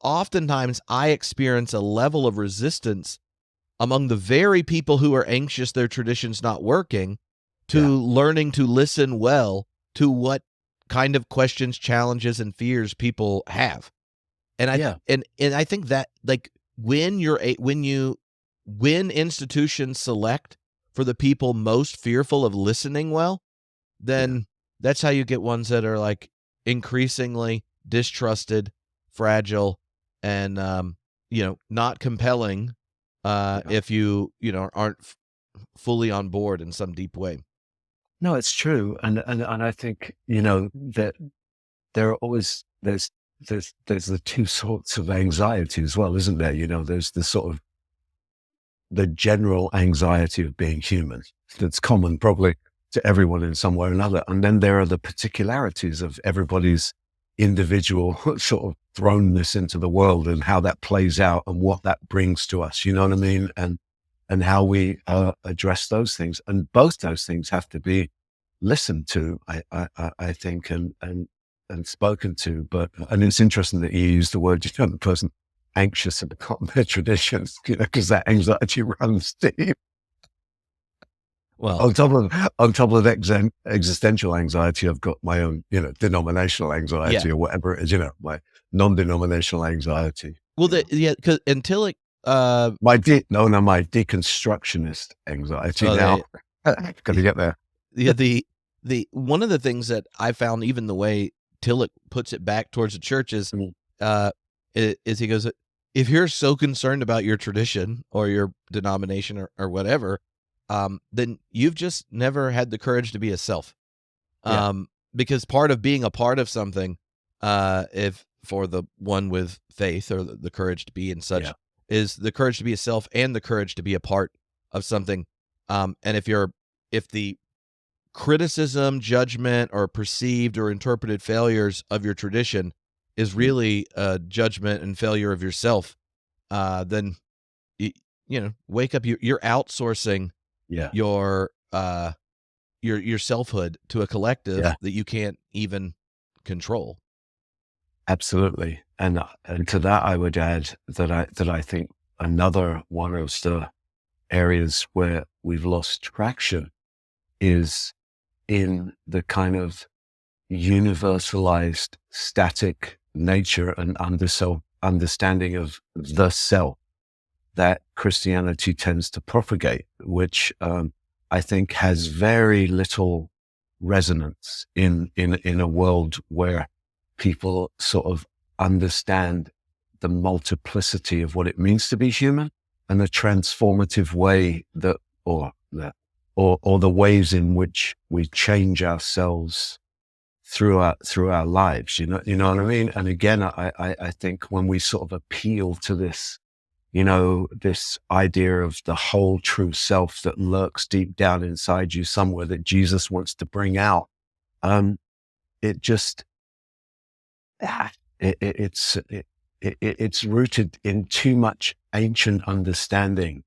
oftentimes I experience a level of resistance among the very people who are anxious their tradition's not working Yeah. to learning to listen well to what kind of questions, challenges, and fears people have. And Yeah. I think that, like, when institutions select for the people most fearful of listening well, Yeah. then that's how you get ones that are, like, increasingly distrusted, fragile, and, not compelling, Yeah. if you aren't fully on board in some deep way. No, it's true. And I think, that there are always, there's the two sorts of anxiety as well, isn't there? There's the sort of the general anxiety of being human that's common probably to everyone in some way or another. And then there are the particularities of everybody's individual sort of thrownness into the world and how that plays out and what that brings to us. You know what I mean? And how we address those things. And both those things have to be listened to, I think, and spoken to. And it's interesting that you use the word, the person anxious about their traditions, because that anxiety runs deep. Well, On top of existential anxiety, I've got my own, denominational anxiety yeah. or whatever it is, my non-denominational anxiety. Well, because until it, My deconstructionist anxiety oh, now. Got to get there. yeah, the one of the things that I found, even the way Tillich puts it back towards the church is, Mm. is he goes, if you're so concerned about your tradition or your denomination or whatever, then you've just never had the courage to be a self. Yeah. Because part of being a part of something, if for the one with faith or the courage to be in such, Yeah. is the courage to be a self and the courage to be a part of something. And if the criticism, judgment, or perceived or interpreted failures of your tradition is Mm. really a judgment and failure of yourself, then wake up. You're outsourcing Yeah. your selfhood to a collective Yeah. that you can't even control. Absolutely. And to that, I would add that I think another one of the areas where we've lost traction is in the kind of universalized static nature and understanding of the self that Christianity tends to propagate, which I think has very little resonance in a world where people sort of understand the multiplicity of what it means to be human and the transformative way that, or the ways in which we change ourselves through our lives. You know what I mean? And again, I think when we sort of appeal to this, this idea of the whole true self that lurks deep down inside you somewhere that Jesus wants to bring out, it just, it's rooted in too much ancient understanding.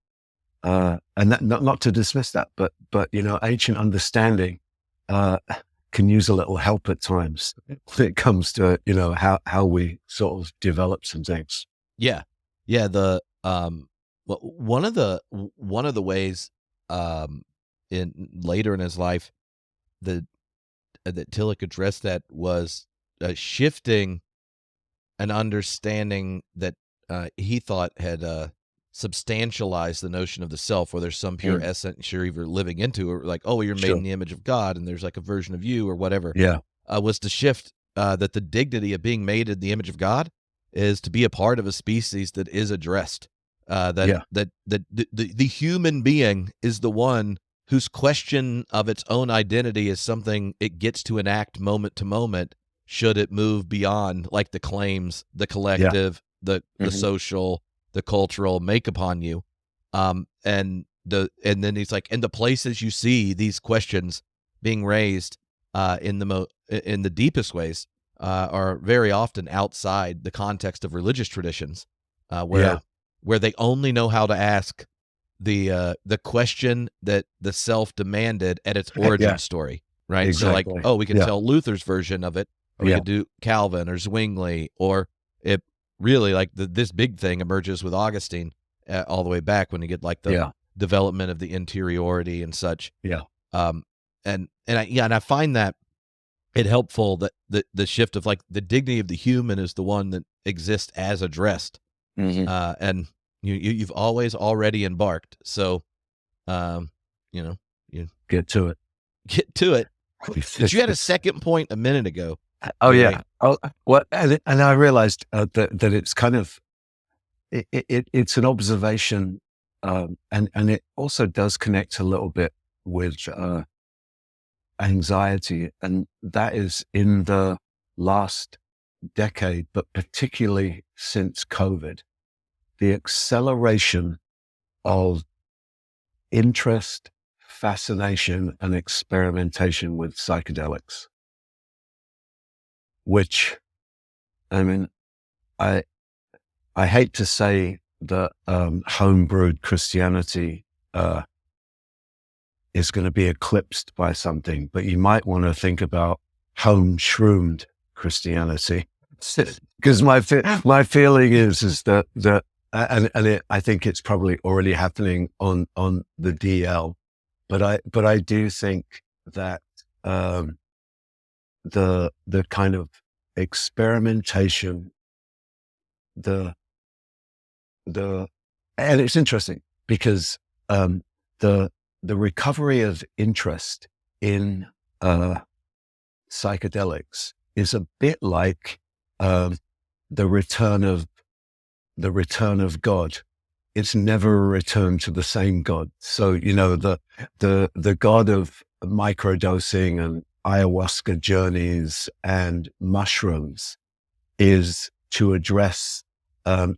And that, not to dismiss that, but ancient understanding can use a little help at times when it comes to how we sort of develop some things. Yeah, yeah. One of the ways, in later in his life, that Tillich addressed that was shifting an understanding that he thought had substantialized the notion of the self, where there's some pure essence you're either living into, or like, oh, you're made Sure. in the image of God, and there's like a version of you or whatever. Yeah. Was to shift that the dignity of being made in the image of God is to be a part of a species that is addressed. That the human being is the one whose question of its own identity is something it gets to enact moment to moment, should it move beyond like the claims the collective, the social, the cultural make upon you. And then he's like, and the places you see these questions being raised in the deepest ways are very often outside the context of religious traditions, where they only know how to ask the question that the self demanded at its origin story, right? Exactly. So like, oh, we can tell Luther's version of it, or we could do Calvin or Zwingli, or it really like this big thing emerges with Augustine all the way back when you get like the development of the interiority and such. And I find that it helpful that the shift of like the dignity of the human is the one that exists as addressed, and you've already embarked. So, you get to it. But you had a second point a minute ago. Oh yeah. Oh well, and I realized that it's kind of it's an observation, and it also does connect a little bit with anxiety, and that is in the last decade, but particularly since COVID, the acceleration of interest, fascination, and experimentation with psychedelics, which, I mean, I hate to say that homebrewed Christianity is going to be eclipsed by something, but you might want to think about home shroomed Christianity, because my feeling is that I think it's probably already happening on the DL, but I do think that the kind of experimentation, and it's interesting because the recovery of interest in psychedelics is a bit like the return of God. It's never a return to the same God. So, the God of microdosing and ayahuasca journeys and mushrooms is to address,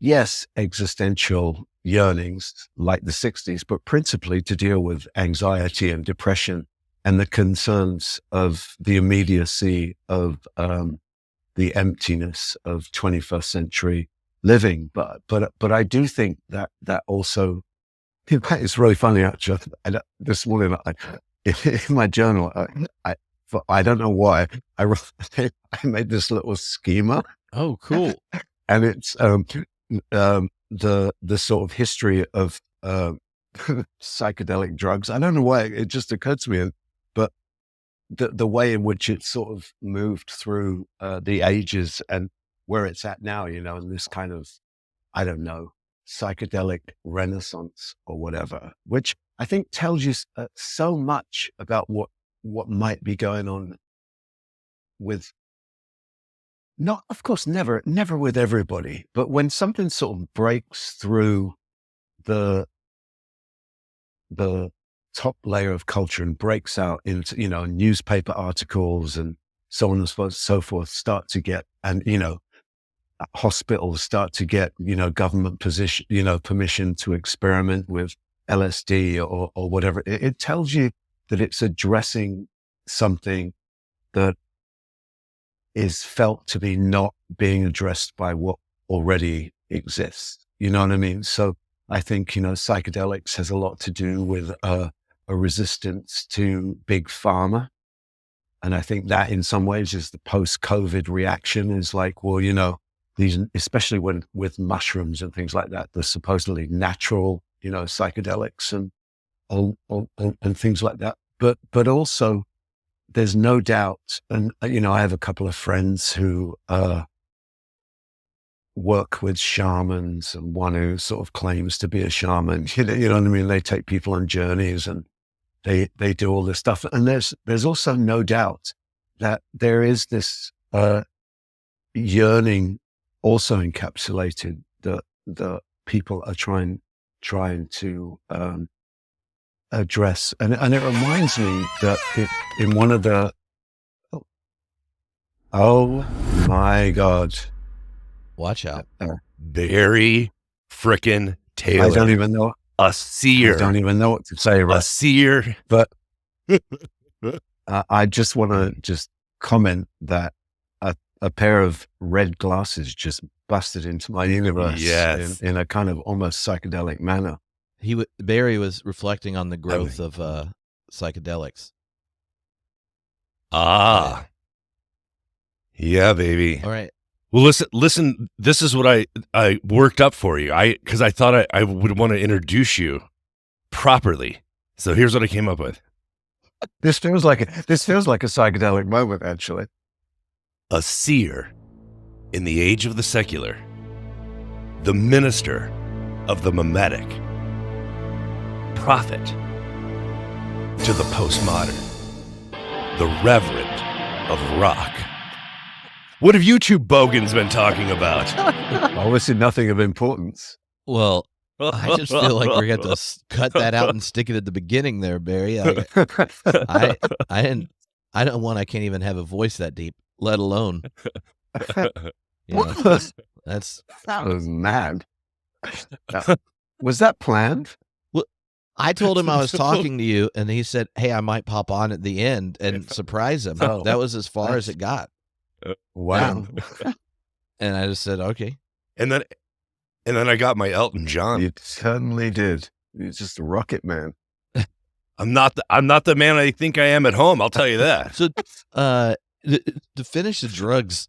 yes, existential yearnings like the 60s, but principally to deal with anxiety and depression and the concerns of the immediacy of the emptiness of 21st century living. But I do think that also, in fact, it's really funny actually. This morning, in my journal, I don't know why I made this little schema. Oh, cool! And it's the sort of history of psychedelic drugs. I don't know why it just occurred to me, but the way in which it sort of moved through the ages and where it's at now, in this kind of, I don't know, psychedelic renaissance or whatever, which I think tells you so much about what might be going on with, not, of course, never with everybody, but when something sort of breaks through the top layer of culture and breaks out into, newspaper articles and so on and so forth start to get, and, hospitals start to get, government position, permission to experiment with LSD or whatever. It tells you that it's addressing something that is felt to be not being addressed by what already exists. You know what I mean? So I think, psychedelics has a lot to do with a resistance to big pharma. And I think that in some ways is the post-COVID reaction is like, well, these, especially with mushrooms and things like that, the supposedly natural, psychedelics and things like that. But also there's no doubt, and I have a couple of friends who work with shamans, and one who sort of claims to be a shaman. You know what I mean? They take people on journeys and they do all this stuff. And there's also no doubt that there is this yearning also encapsulated that people are trying to address, and it reminds me that in one of the oh my God, Watch out. Barry frickin' Taylor. I don't even know. A seer. I don't even know what to say. A seer. But I just want to just comment that a pair of red glasses just busted into my universe in a kind of almost psychedelic manner. Barry was reflecting on the growth of psychedelics. Yeah, baby. All right. Well, listen. This is what I worked up for you. Because I thought I would want to introduce you properly. So here's what I came up with. This feels like a psychedelic moment, actually. A seer in the age of the secular, the minister of the mimetic, prophet to the postmodern, the reverend of rock. What have you two bogans been talking about? Obviously nothing of importance. Well, I just feel like we're going to cut that out and stick it at the beginning there, Barry. I don't want, I can't even have a voice that deep, let alone. That was mad. Was that planned? Well, I told him I was talking to you, and he said, "Hey, I might pop on at the end and surprise him." That was as far as it got. Wow. And I just said, "Okay." And then I got my Elton John. You certainly did. You're just a rocket man. I'm not the man I think I am at home. I'll tell you that. So, to finish the drugs.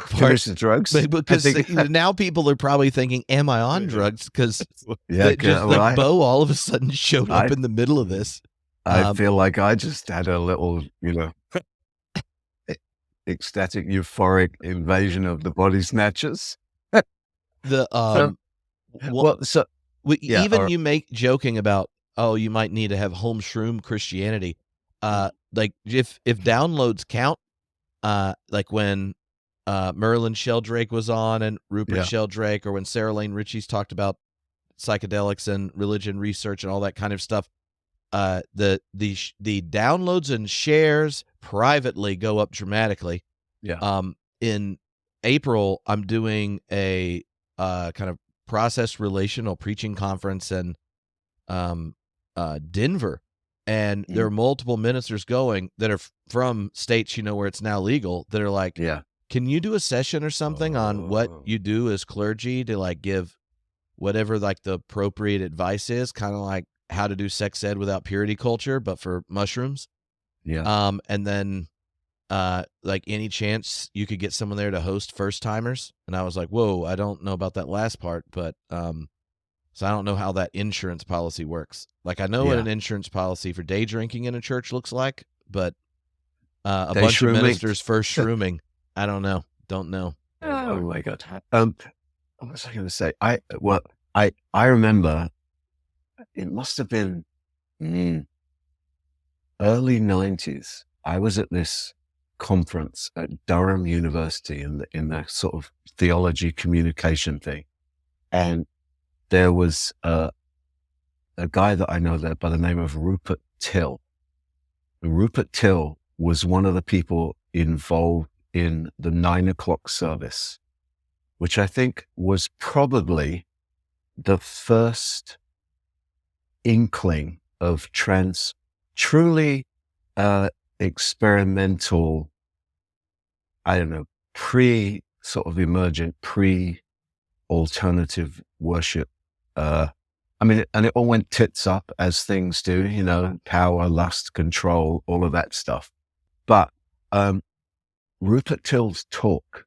Finish the drugs? Because now people are probably thinking, am I on drugs? Because Bo all of a sudden showed up in the middle of this. I feel like I just had a little, ecstatic, euphoric invasion of the body snatchers. You make joking about, you might need to have home shroom Christianity. Like if downloads count, like when Merlin Sheldrake was on and Rupert Sheldrake, or when Sarah Lane Ritchie's talked about psychedelics and religion research and all that kind of stuff, the downloads and shares privately go up dramatically. In April, I'm doing a kind of process relational preaching conference in Denver. And there are multiple ministers going that are from states, where it's now legal, that are like, can you do a session or something on what you do as clergy to like give whatever like the appropriate advice is, kind of like how to do sex ed without purity culture, but for mushrooms. And then like any chance you could get someone there to host first timers. And I was like, whoa, I don't know about that last part, but so I don't know how that insurance policy works. Like I know what an insurance policy for day drinking in a church looks like, but a bunch of ministers first shrooming, I don't know. Don't know. Oh my God. What was I going to say? I remember it must have been early 90s. I was at this conference at Durham University in the sort of theology communication thing. And there was a guy that I know there by the name of Rupert Till. Rupert Till was one of the people involved in the 9 o'clock service, which I think was probably the first inkling of truly experimental, sort of emergent, pre-alternative worship. And it all went tits up as things do, power, lust, control, all of that stuff. But Rupert Till's talk,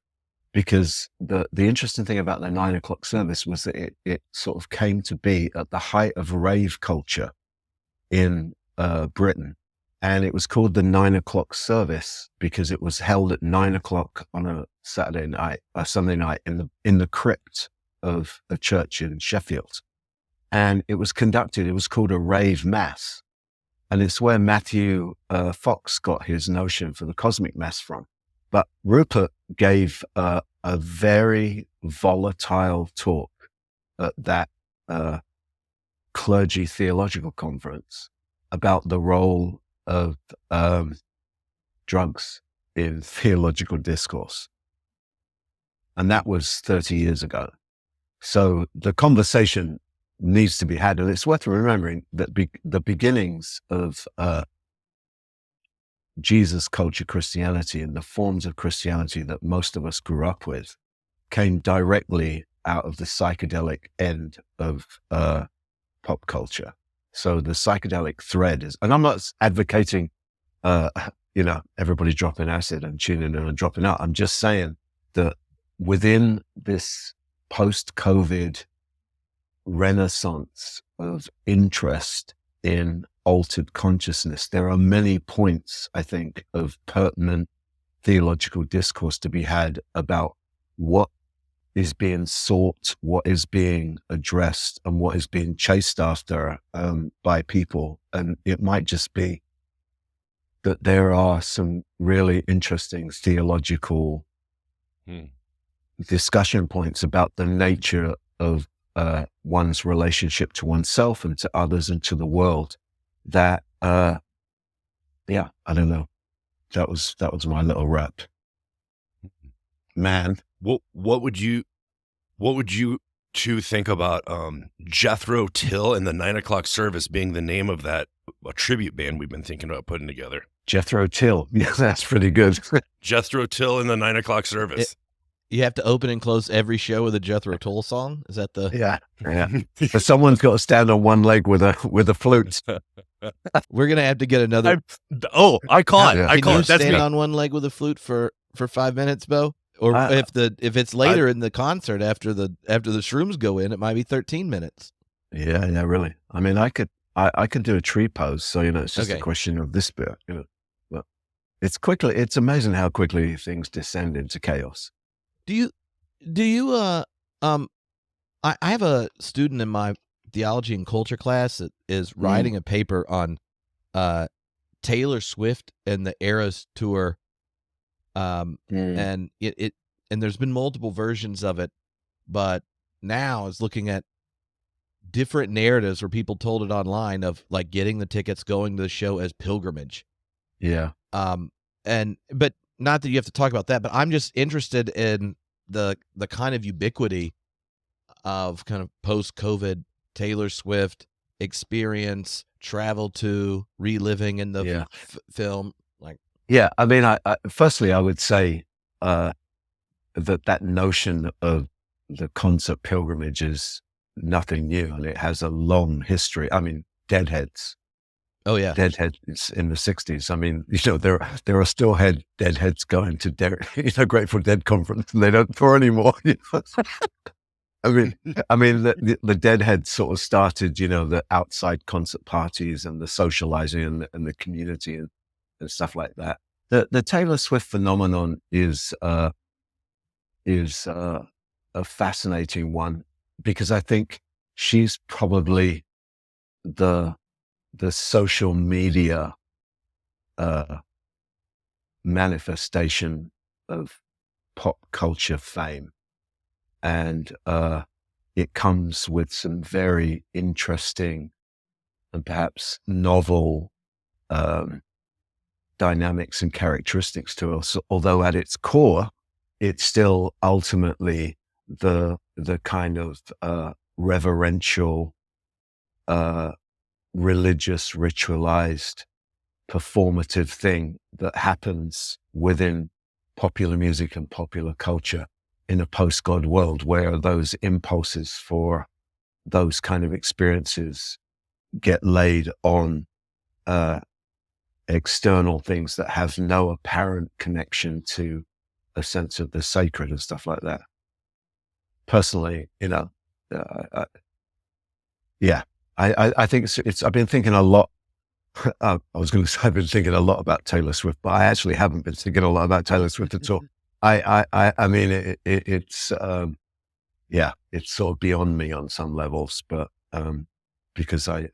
because the interesting thing about the 9 o'clock service was that it sort of came to be at the height of rave culture in Britain. And it was called the 9 o'clock service because it was held at 9 o'clock on a Sunday night in the crypt of a church in Sheffield. And it was called a rave mass. And it's where Matthew Fox got his notion for the cosmic mass from. But Rupert gave a very volatile talk at that clergy theological conference about the role of drugs in theological discourse. And that was 30 years ago. So the conversation needs to be had. And it's worth remembering that the beginnings of Jesus culture Christianity and the forms of Christianity that most of us grew up with came directly out of the psychedelic end of pop culture. So the psychedelic thread is, and I'm not advocating, everybody dropping acid and tuning in and dropping out. I'm just saying that within this post-COVID renaissance of interest in altered consciousness, there are many points, I think, of pertinent theological discourse to be had about what is being sought, what is being addressed, and what is being chased after by people. And it might just be that there are some really interesting theological discussion points about the nature of one's relationship to oneself and to others and to the world that, I don't know. That was my little rap. Man. What would you two think about Jethro Tull and the 9 o'clock service being the name of a tribute band we've been thinking about putting together? Jethro Tull. Yeah, that's pretty good. Jethro Tull and the 9 o'clock service. You have to open and close every show with a Jethro Tull song? Is that the... Yeah. But someone's got to stand on one leg with a flute. We're going to have to get another... I caught it. Can you That's stand me. on one leg with a flute for 5 minutes, Bo? Or if it's later in the concert after the shrooms go in, it might be 13 minutes. Yeah, really. I mean, I could do a tree pose, so it's just a question of this bit. But it's amazing how quickly things descend into chaos. Do you I have a student in my theology and culture class that is writing a paper on Taylor Swift and the Eras tour. And there's been multiple versions of it, but now is looking at different narratives where people told it online of like getting the tickets, going to the show as pilgrimage. Yeah. But not that you have to talk about that, but I'm just interested in the kind of ubiquity of kind of post-COVID Taylor Swift experience, travel to, reliving in the film. Yeah, I mean, firstly, I would say that notion of the concert pilgrimage is nothing new, and it has a long history. I mean, Deadheads. Oh yeah, Deadheads in the '60s. I mean, there are still Deadheads going to Grateful Dead conference, and they don't tour anymore. I mean, the Deadheads sort of started, the outside concert parties and the socializing and the community and stuff like that. The Taylor Swift phenomenon is a fascinating one, because I think she's probably the social media manifestation of pop culture fame, and it comes with some very interesting and perhaps novel dynamics and characteristics to us, although at its core, it's still ultimately the kind of reverential, religious, ritualized, performative thing that happens within popular music and popular culture in a post-God world, where those impulses for those kind of experiences get laid on external things that have no apparent connection to a sense of the sacred and stuff like that. Personally, I think it's I've been thinking a lot. I was going to say I've been thinking a lot about Taylor Swift, but I actually haven't been thinking a lot about Taylor Swift at all. I mean, it's sort of beyond me on some levels, but because I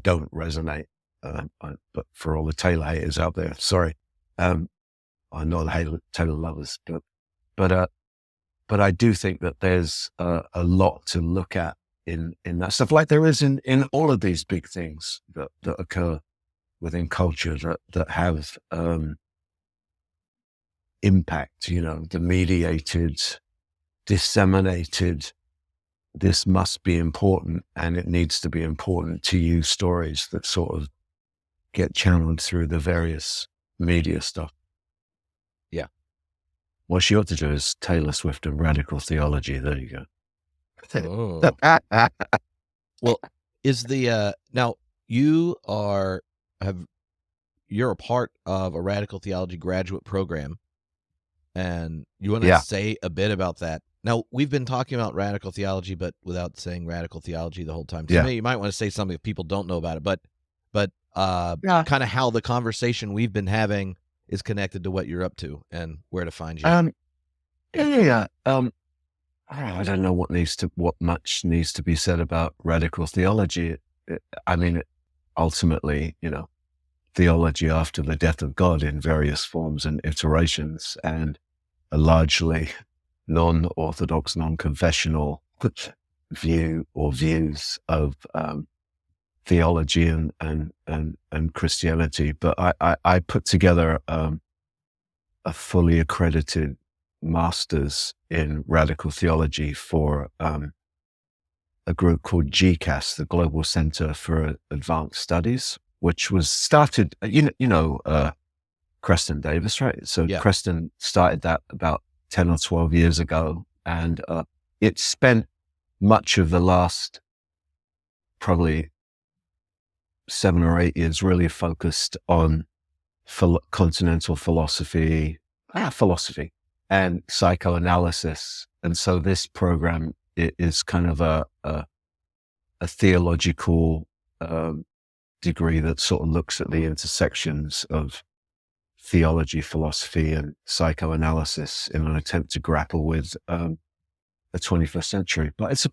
don't resonate. But for all the Taylor haters out there, sorry. I'm not Taylor lovers, but I do think that there's a lot to look at in that stuff, like there is in all of these big things that occur within culture that have impact. The mediated, disseminated. This must be important, and it needs to be important to you. Stories that sort of get channeled through the various media stuff. Yeah. What she ought to do is Taylor Swift and radical theology. There you go. Oh. Well, is the now you're a part of a radical theology graduate program, and you want to Yeah. say a bit about that. Now, we've been talking about radical theology, but without saying radical theology the whole time. So Yeah. maybe you might want to say something if people don't know about it, but Yeah. kind of how the conversation we've been having is connected to what you're up to and where to find you. Yeah. I don't know what much needs to be said about radical theology. I mean, ultimately, theology after the death of God in various forms and iterations, and a largely non-orthodox, non-confessional view or views of theology and Christianity. But I put together a fully accredited master's in radical theology for a group called GCAS, the Global Center for Advanced Studies, which was started, Creston Davis, right? So Yeah. Creston started that about 10 or 12 years ago, and it spent much of the last probably 7 or 8 years really focused on continental philosophy and psychoanalysis. And so this program is kind of a theological degree that sort of looks at the intersections of theology, philosophy, and psychoanalysis in an attempt to grapple with the 21st century. But it's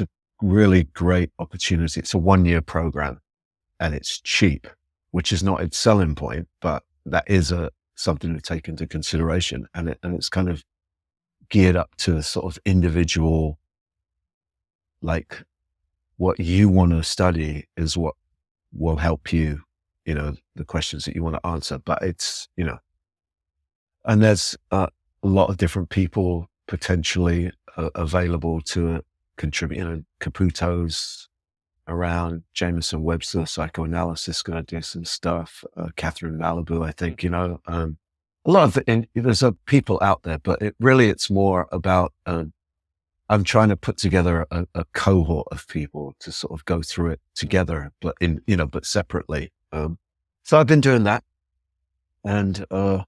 a really great opportunity. It's a 1-year program, and it's cheap, which is not its selling point, but that is something to take into consideration. And it's kind of geared up to a sort of individual, like what you want to study is what will help you, the questions that you want to answer. But it's, and there's a lot of different people potentially available to contribute. Caputo's around, Jameson Webster, psychoanalysis, going to do some stuff. Catherine Malibu, I think, a lot of there's people out there, but it's more about, I'm trying to put together a cohort of people to sort of go through it together, but but separately. So I've been doing that, and so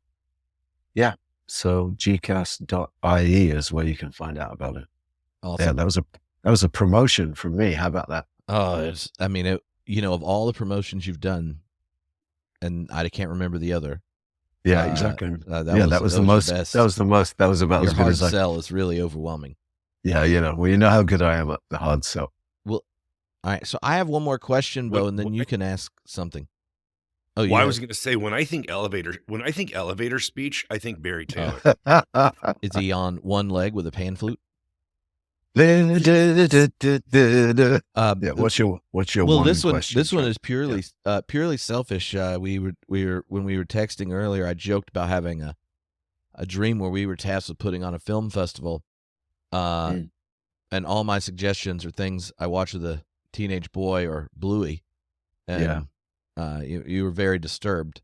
gcast.ie is where you can find out about it. Awesome. Yeah, that was a promotion from me. How about that? Oh, of all the promotions you've done, and I can't remember the other. Yeah, exactly. That was the most. the best. That was the most. That was about Your as good hard as I. sell is really overwhelming. Yeah, well, you know how good I am at the hard sell. Well, all right. So I have one more question, Bo, and then you can ask something. Oh, I was going to say, when I think elevator speech, I think Barry Taylor. Is he on one leg with a pan flute? Yeah, what's your well, this one is purely selfish. We were when we were texting earlier, I joked about having a dream where we were tasked with putting on a film festival, and all my suggestions are things I watched with a teenage boy or Bluey, and you were very disturbed,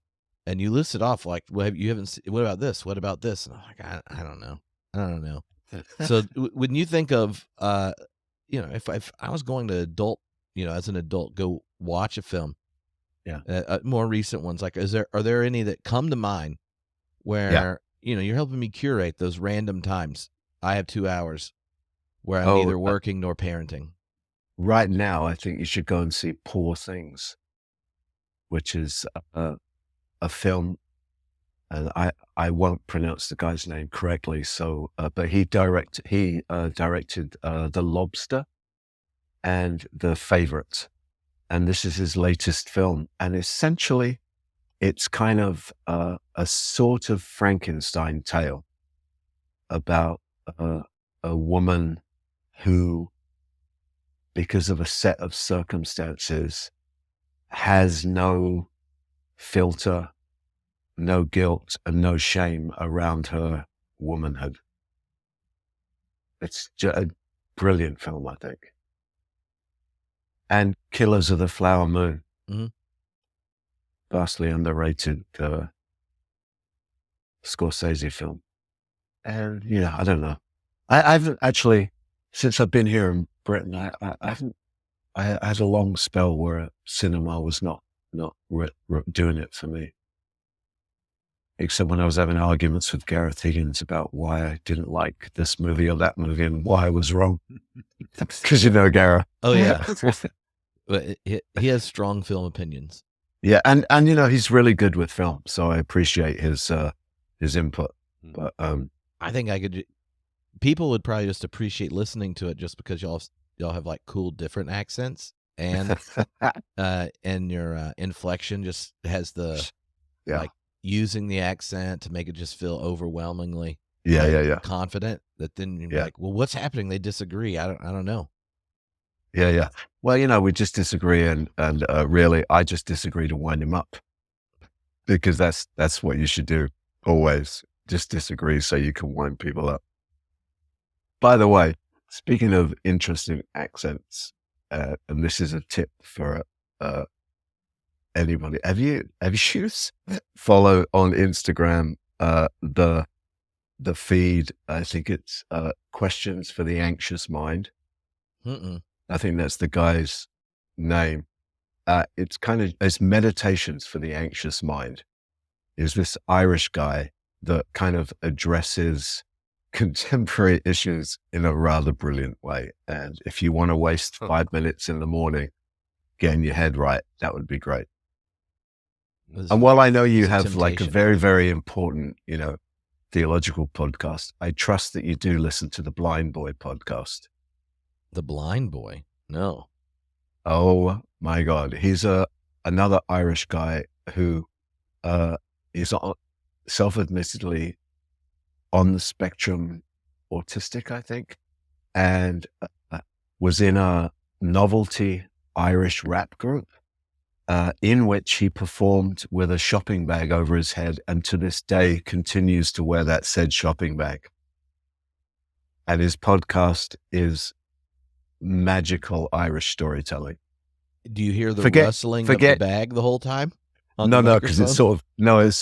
and you listed off like, well, you haven't seen, what about this? What about this? And I'm like, I don't know. So when you think of, if I was going to as an adult, go watch a film, more recent ones, like, are there any that come to mind where, you're helping me curate those random times? I have 2 hours where I'm neither working nor parenting. Right now, I think you should go and see Poor Things, which is a film. And I won't pronounce the guy's name correctly. So, but he directed The Lobster and The Favorite, and this is his latest film. And essentially, it's kind of a sort of Frankenstein tale about a woman who, because of a set of circumstances, has no filter, no guilt, and no shame around her womanhood. It's a brilliant film, I think. And Killers of the Flower Moon, vastly underrated Scorsese film. And, I don't know. I haven't actually, since I've been here in Britain, I had a long spell where cinema was not doing it for me. Except when I was having arguments with Gareth Higgins about why I didn't like this movie or that movie and why I was wrong. Because Gareth. Oh, yeah. But he has strong film opinions. Yeah, and he's really good with film, so I appreciate his input. But I think people would probably just appreciate listening to it just because y'all have like cool different accents, and your inflection just has the like using the accent to make it just feel overwhelmingly confident, that then you're like, well, what's happening? They disagree. I don't know. Yeah. Well, we just disagree, and really, I just disagree to wind him up, because that's what you should do always. Just disagree so you can wind people up. By the way, speaking of interesting accents, and this is a tip for anybody. Have you follow on Instagram the feed? I think it's Questions for the Anxious Mind. I think that's the guy's name. It's Meditations for the Anxious Mind. There's this Irish guy that kind of addresses contemporary issues in a rather brilliant way. And if you want to waste 5 minutes in the morning getting your head right, that would be great. And while I know you have like a very, very important, theological podcast, I trust that you do listen to the Blind Boy podcast. The Blind Boy? No. Oh my God. He's another Irish guy who is self-admittedly on the spectrum, autistic, I think, and was in a novelty Irish rap group in which he performed with a shopping bag over his head, and to this day continues to wear that said shopping bag. And his podcast is magical Irish storytelling. Do you hear the rustling of the bag the whole time? No, because it's sort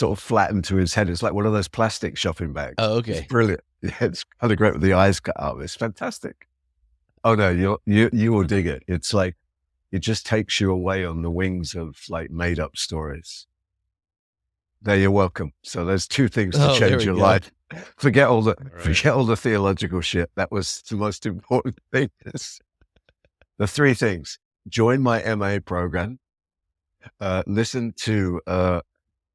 of flattened to his head. It's like one of those plastic shopping bags. Oh, okay. It's brilliant. Yeah, it's kind of great with the eyes cut out. It's fantastic. Oh no, you will dig it. It's like, it just takes you away on the wings of like made up stories. There, you're welcome. So there's 2 things to change your life. Forget all the theological shit. That was the most important thing. The 3 things: join my MA program, listen to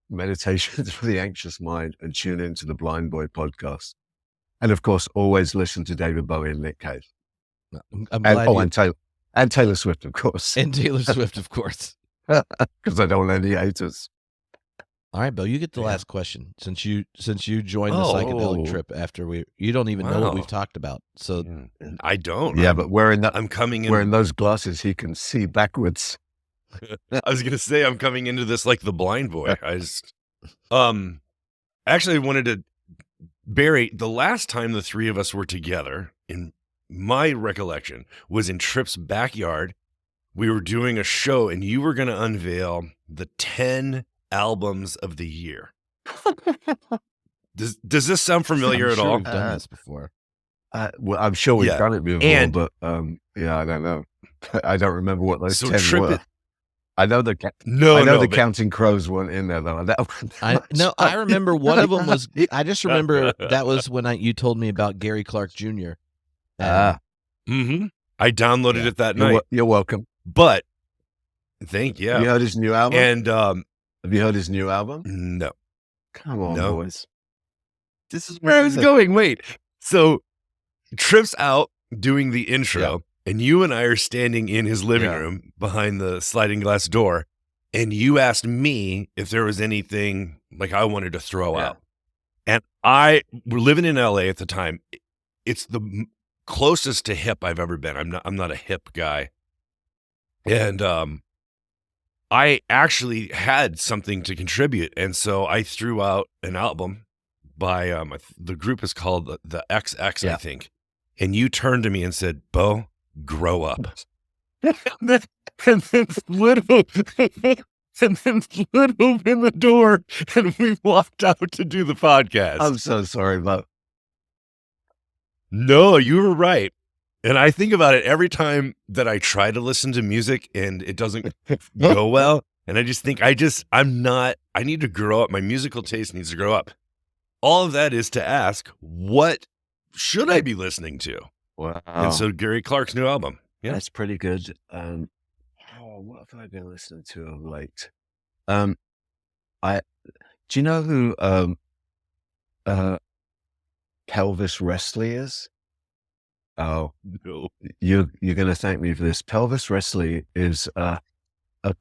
Meditations for the Anxious Mind, and tune into the Blind Boy podcast. And of course, always listen to David Bowie and Nick Cave. And Taylor Swift, of course. And Taylor Swift, of course. Because I don't want any haters. All right, Bill, you get the last question, since you joined the psychedelic trip after you don't even know what we've talked about. So I don't. Yeah, but I'm coming in. Wearing those glasses, he can see backwards. I was going to say, I'm coming into this like the Blind Boy. Actually wanted to, Barry, the last time the 3 of us were together, in my recollection, was in Tripp's backyard. We were doing a show, and you were going to unveil the 10 albums of the year. Does this sound familiar at all? We've done this before. Well, I'm sure we've done it before, but I don't know. I don't remember what those 10 were. I know the Counting Crows weren't in there though. I remember one of them was. I just remember that was when you told me about Gary Clark Jr. I downloaded it that night. You're welcome. But thank you. Have you heard his new album? And have you heard his new album? No. Come on, boys. This is where I was going. Wait. So Tripp's out doing the intro. And you and I are standing in his living room behind the sliding glass door. and you asked me if there was anything like I wanted to throw Yeah. out. And we're living in LA at the time. It's the closest to hip I've ever been. I'm not a hip guy. And I actually had something to contribute. And so I threw out an album by the group is called the XX, I Yeah. think. And you turned to me and said, "Bo, grow up." and then Little opened the door And we walked out to do the podcast. I'm so sorry, but No, you were right. And I think about it every time that I try to listen to music and it doesn't go well. And I just think I need to grow up. My musical taste needs to grow up. All of that is to ask, what should I be listening to? wow. And so Gary Clark's new album. Yeah. That's pretty good. What have I been listening to of late? Do you know who Pelvis Wrestling is? Oh, No. you're gonna thank me for this. Pelvis Wrestling is a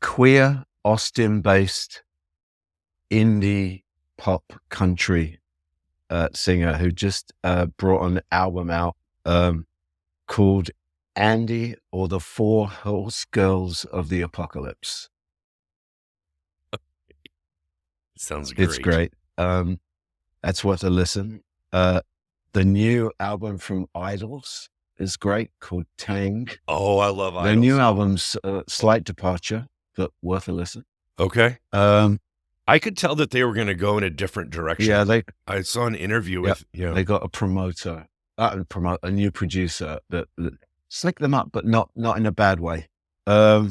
queer Austin-based indie pop country singer who just brought an album out called Andy or the Four Horse Girls of the Apocalypse. Sounds great. It's great. That's worth a listen. The new album from Idols is great, called Tang. Oh, I love Idols. The new album's slight departure, but worth a listen. Okay. I could tell that they were going to go in a different direction. Yeah, I saw an interview with, they got a promoter, a new producer that slicked them up, but not in a bad way. You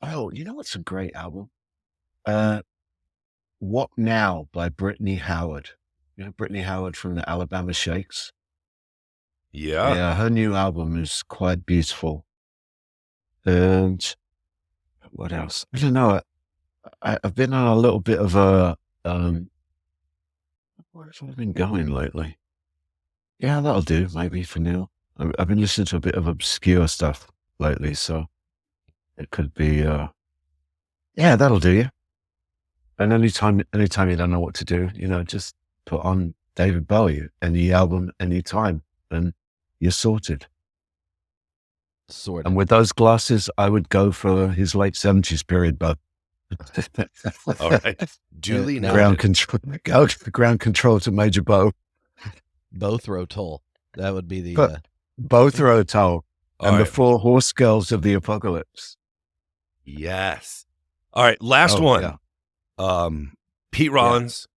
know what's a great album? What Now by Brittany Howard. You know Brittany Howard from the Alabama Shakes? Yeah. Yeah, her new album is quite beautiful. And what else? I don't know. I've been on a little bit of a where have I been going lately? Yeah, that'll do maybe for now. I've been listening to a bit of obscure stuff lately, so it could be yeah, that'll do you. And anytime you don't know what to do, just put on David Bowie, any album, anytime, and you're sorted. Sort And of. with those glasses, I would go for his late 70s period, Bob. All right. Duly now- noted. Ground control to Major Bo. Both row toll. That would be the Both row toll. All And the right. Four Horse Girls of the Apocalypse. Yes. All right. Last Oh, one. yeah. Pete Rollins,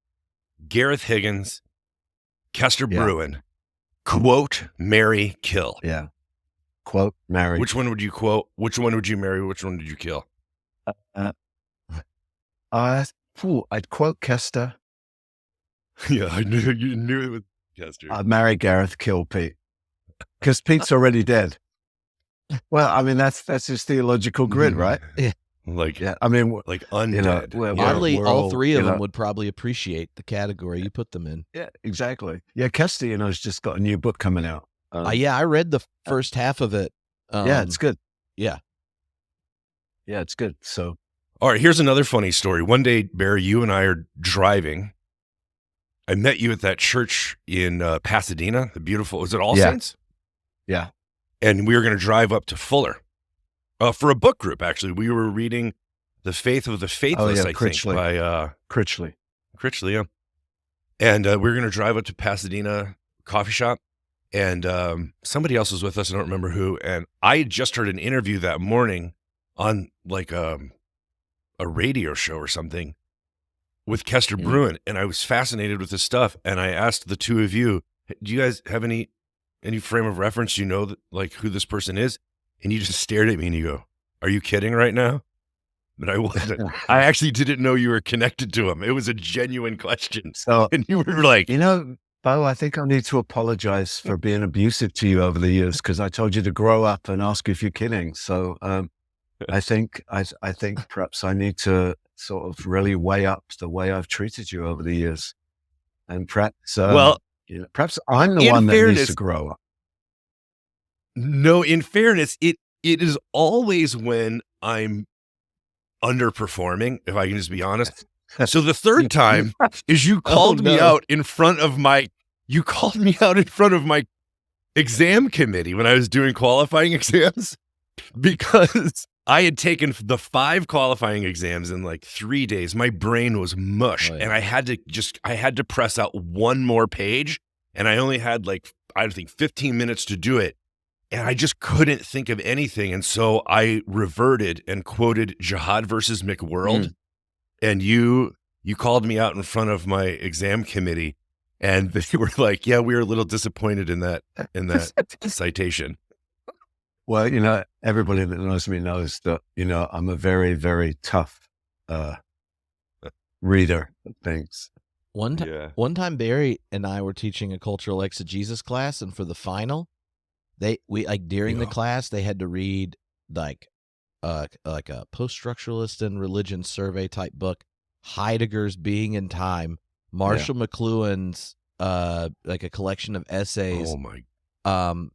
Gareth Higgins, Kester Yeah. Bruin. Quote, marry, kill. Yeah. Quote, marry. Which one would you quote? Which one would you marry? Which one did you kill? I'd quote Kester. Yeah, I knew you knew it was Kester. I'd marry Gareth, kill Pete. Because Pete's already dead. Well, I mean, that's his theological grid, right? Like, Yeah. I mean, like undead. Oddly, we're all three of you them know- would probably appreciate the category you put them in. yeah, exactly. Yeah, Kester, has just got a new book coming out. Yeah, I read the first half of it. Yeah, it's good. yeah. Yeah, it's good. So, All right, here's another funny story. One day, Barry, you and I are driving. I met you at that church in Pasadena, the beautiful, was it All Yeah. Saints? yeah. And we were going to drive up to Fuller for a book group, actually. We were reading The Faith of the Faithless, I Critchley. think, by Critchley. Critchley, yeah. And we were going to drive up to Pasadena coffee shop, and somebody else was with us. I don't remember who. And I had just heard an interview that morning on like a radio show or something with Kester Bruin, and I was fascinated with this stuff. And I asked the two of you, do you guys have any frame of reference? Do you know like who this person is? And you just stared at me and you go, are you kidding right now? But I wasn't. I actually didn't know you were connected to him. It was a genuine question. So, And you were like, Bo, I think I need to apologize for being abusive to you over the years because I told you to grow up and ask if you're kidding. So, I think perhaps I need to sort of really weigh up the way I've treated you over the years, and perhaps perhaps I'm the in one that needs fairness- to grow up. no, in fairness, it is always when I'm underperforming, if I can just be honest. So the third time is you Oh, called me no. out in front of my exam committee when I was doing qualifying exams, because I had taken the 5 qualifying exams in like 3 days. My brain was mush, Oh, yeah. and I had to press out one more page, and I only had like, I think 15 minutes to do it. And I just couldn't think of anything. And so I reverted and quoted Jihad versus McWorld. And you called me out in front of my exam committee, and they were like, yeah, we were a little disappointed in that citation. Well, everybody that knows me knows that, I'm a very, very tough reader of things. One time, Barry and I were teaching a cultural exegesis class, and for the final, we during the class they had to read like a post-structuralist and religion survey type book, Heidegger's Being and Time, Marshall McLuhan's like a collection of essays. Oh my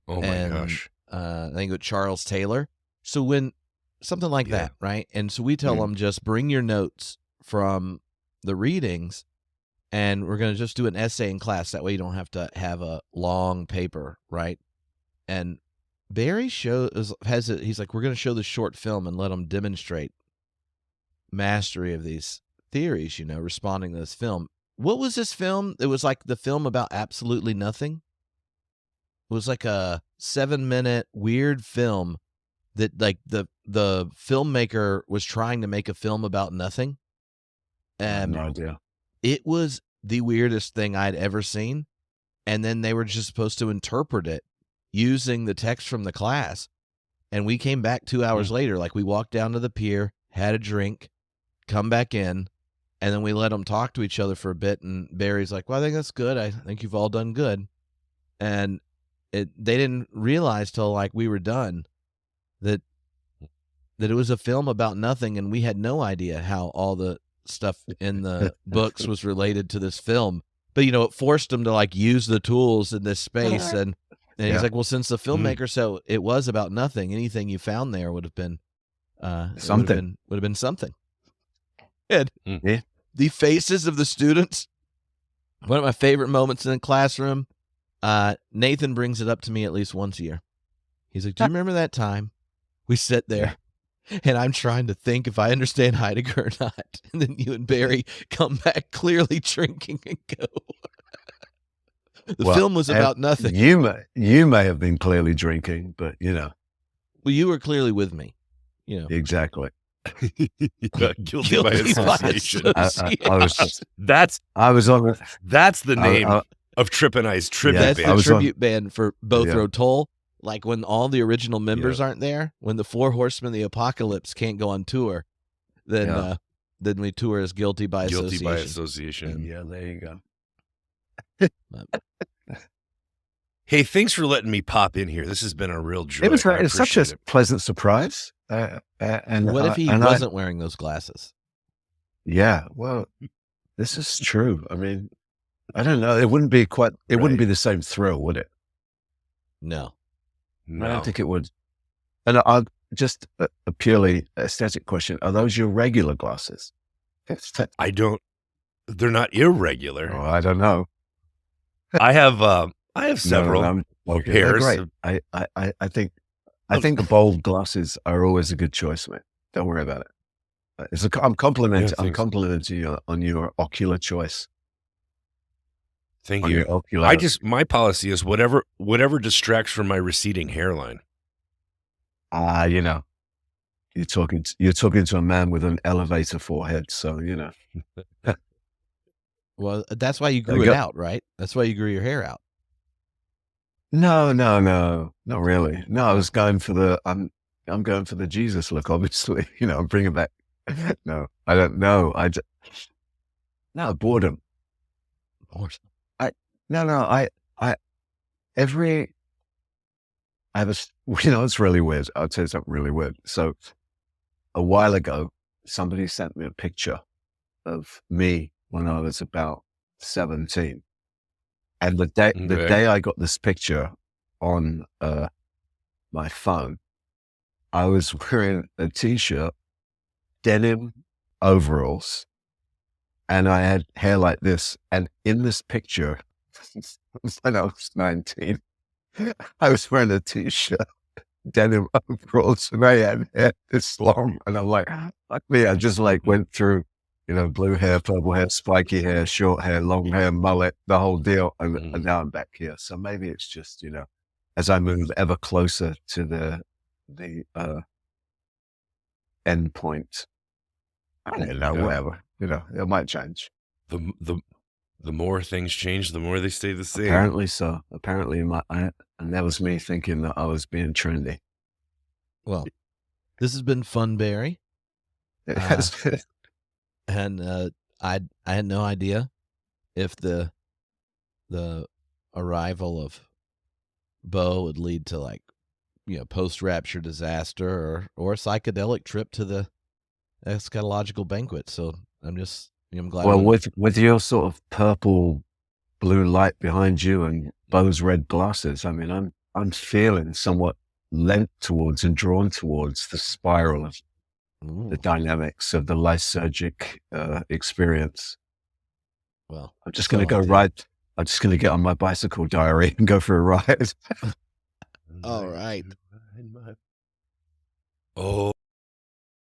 gosh. I think with Charles Taylor. So when something like that, right? And so we tell them, just bring your notes from the readings, and we're going to just do an essay in class. That way you don't have to have a long paper, right? And Barry he's like, we're going to show the short film and let them demonstrate mastery of these theories, responding to this film. What was this film? It was like the film about absolutely nothing. It was like a 7-minute weird film that like the filmmaker was trying to make a film about nothing. I have no idea. It was the weirdest thing I'd ever seen. And then they were just supposed to interpret it using the text from the class. And we came back 2 hours later. Like, we walked down to the pier, had a drink, come back in, and then we let them talk to each other for a bit. And Barry's like, well, I think that's good. I think you've all done good. And they didn't realize till like we were done that it was a film about nothing, and we had no idea how all the stuff in the books was related to this film. But it forced them to like use the tools in this space. And he's like, well, since the filmmaker said it was about nothing, anything you found there would have been something. Would have been something. And the faces of the students, one of my favorite moments in the classroom. Nathan brings it up to me at least once a year. He's like, do you remember that time we sit there and I'm trying to think if I understand Heidegger or not? And then you and Barry come back clearly drinking and go. The film was about nothing. You may have been clearly drinking, but Well, you were clearly with me. Exactly. Guilty by association. That's the name of Tripp and I's tribute That's band. the tribute band for both wrote Toll. Like when all the original members aren't there, when the 4 Horsemen of the Apocalypse can't go on tour, then we tour as Guilty by Association. Yeah, there you go. Hey, thanks for letting me pop in here. This has been a real joy. It was such a pleasant surprise. And what if he wasn't wearing those glasses? Yeah, well, this is true. I mean, I don't know. It wouldn't be wouldn't be the same thrill, would it? No. I don't think it would. And just a purely aesthetic question. Are those your regular glasses? They're not irregular. Oh, I don't know. I have several pairs. Great. I think the bold glasses are always a good choice, mate. Don't worry about it. I'm complimenting you on your ocular choice. Thank you. My policy is whatever distracts from my receding hairline. You're talking to a man with an elevator forehead, so Well, that's why you grew it out, right? That's why you grew your hair out. No, not really. No, I was going for I'm going for the Jesus look, obviously. I'm bringing back. No, I don't know. Boredom. It's really weird. I'll tell you something really weird. So a while ago, somebody sent me a picture of me when I was about 17. And the day I got this picture on my phone, I was wearing a t-shirt denim overalls, and I had hair like this. And in this picture, when I was 19, I was wearing a t-shirt, denim overalls, and I had hair this long. And I'm like, fuck me. I just like went through, blue hair, purple hair, spiky hair, short hair, long hair, mullet, the whole deal. And now I'm back here. So maybe it's just, as I move ever closer to the end point, I don't know, whatever, it might change. The more things change, the more they stay the same. Apparently so. Apparently, and that was me thinking that I was being trendy. Well, this has been fun, Barry. It has been. And I had no idea if the arrival of Bo would lead to like, post-rapture disaster or a psychedelic trip to the eschatological banquet. So I'm glad. Well, with your sort of purple blue light behind you and Bo's red glasses, I mean, I'm feeling somewhat lent towards and drawn towards the spiral of the dynamics of the lysergic experience. Well, I'm just going to go ride. I'm just going to get on my bicycle diary and go for a ride. All right. Oh.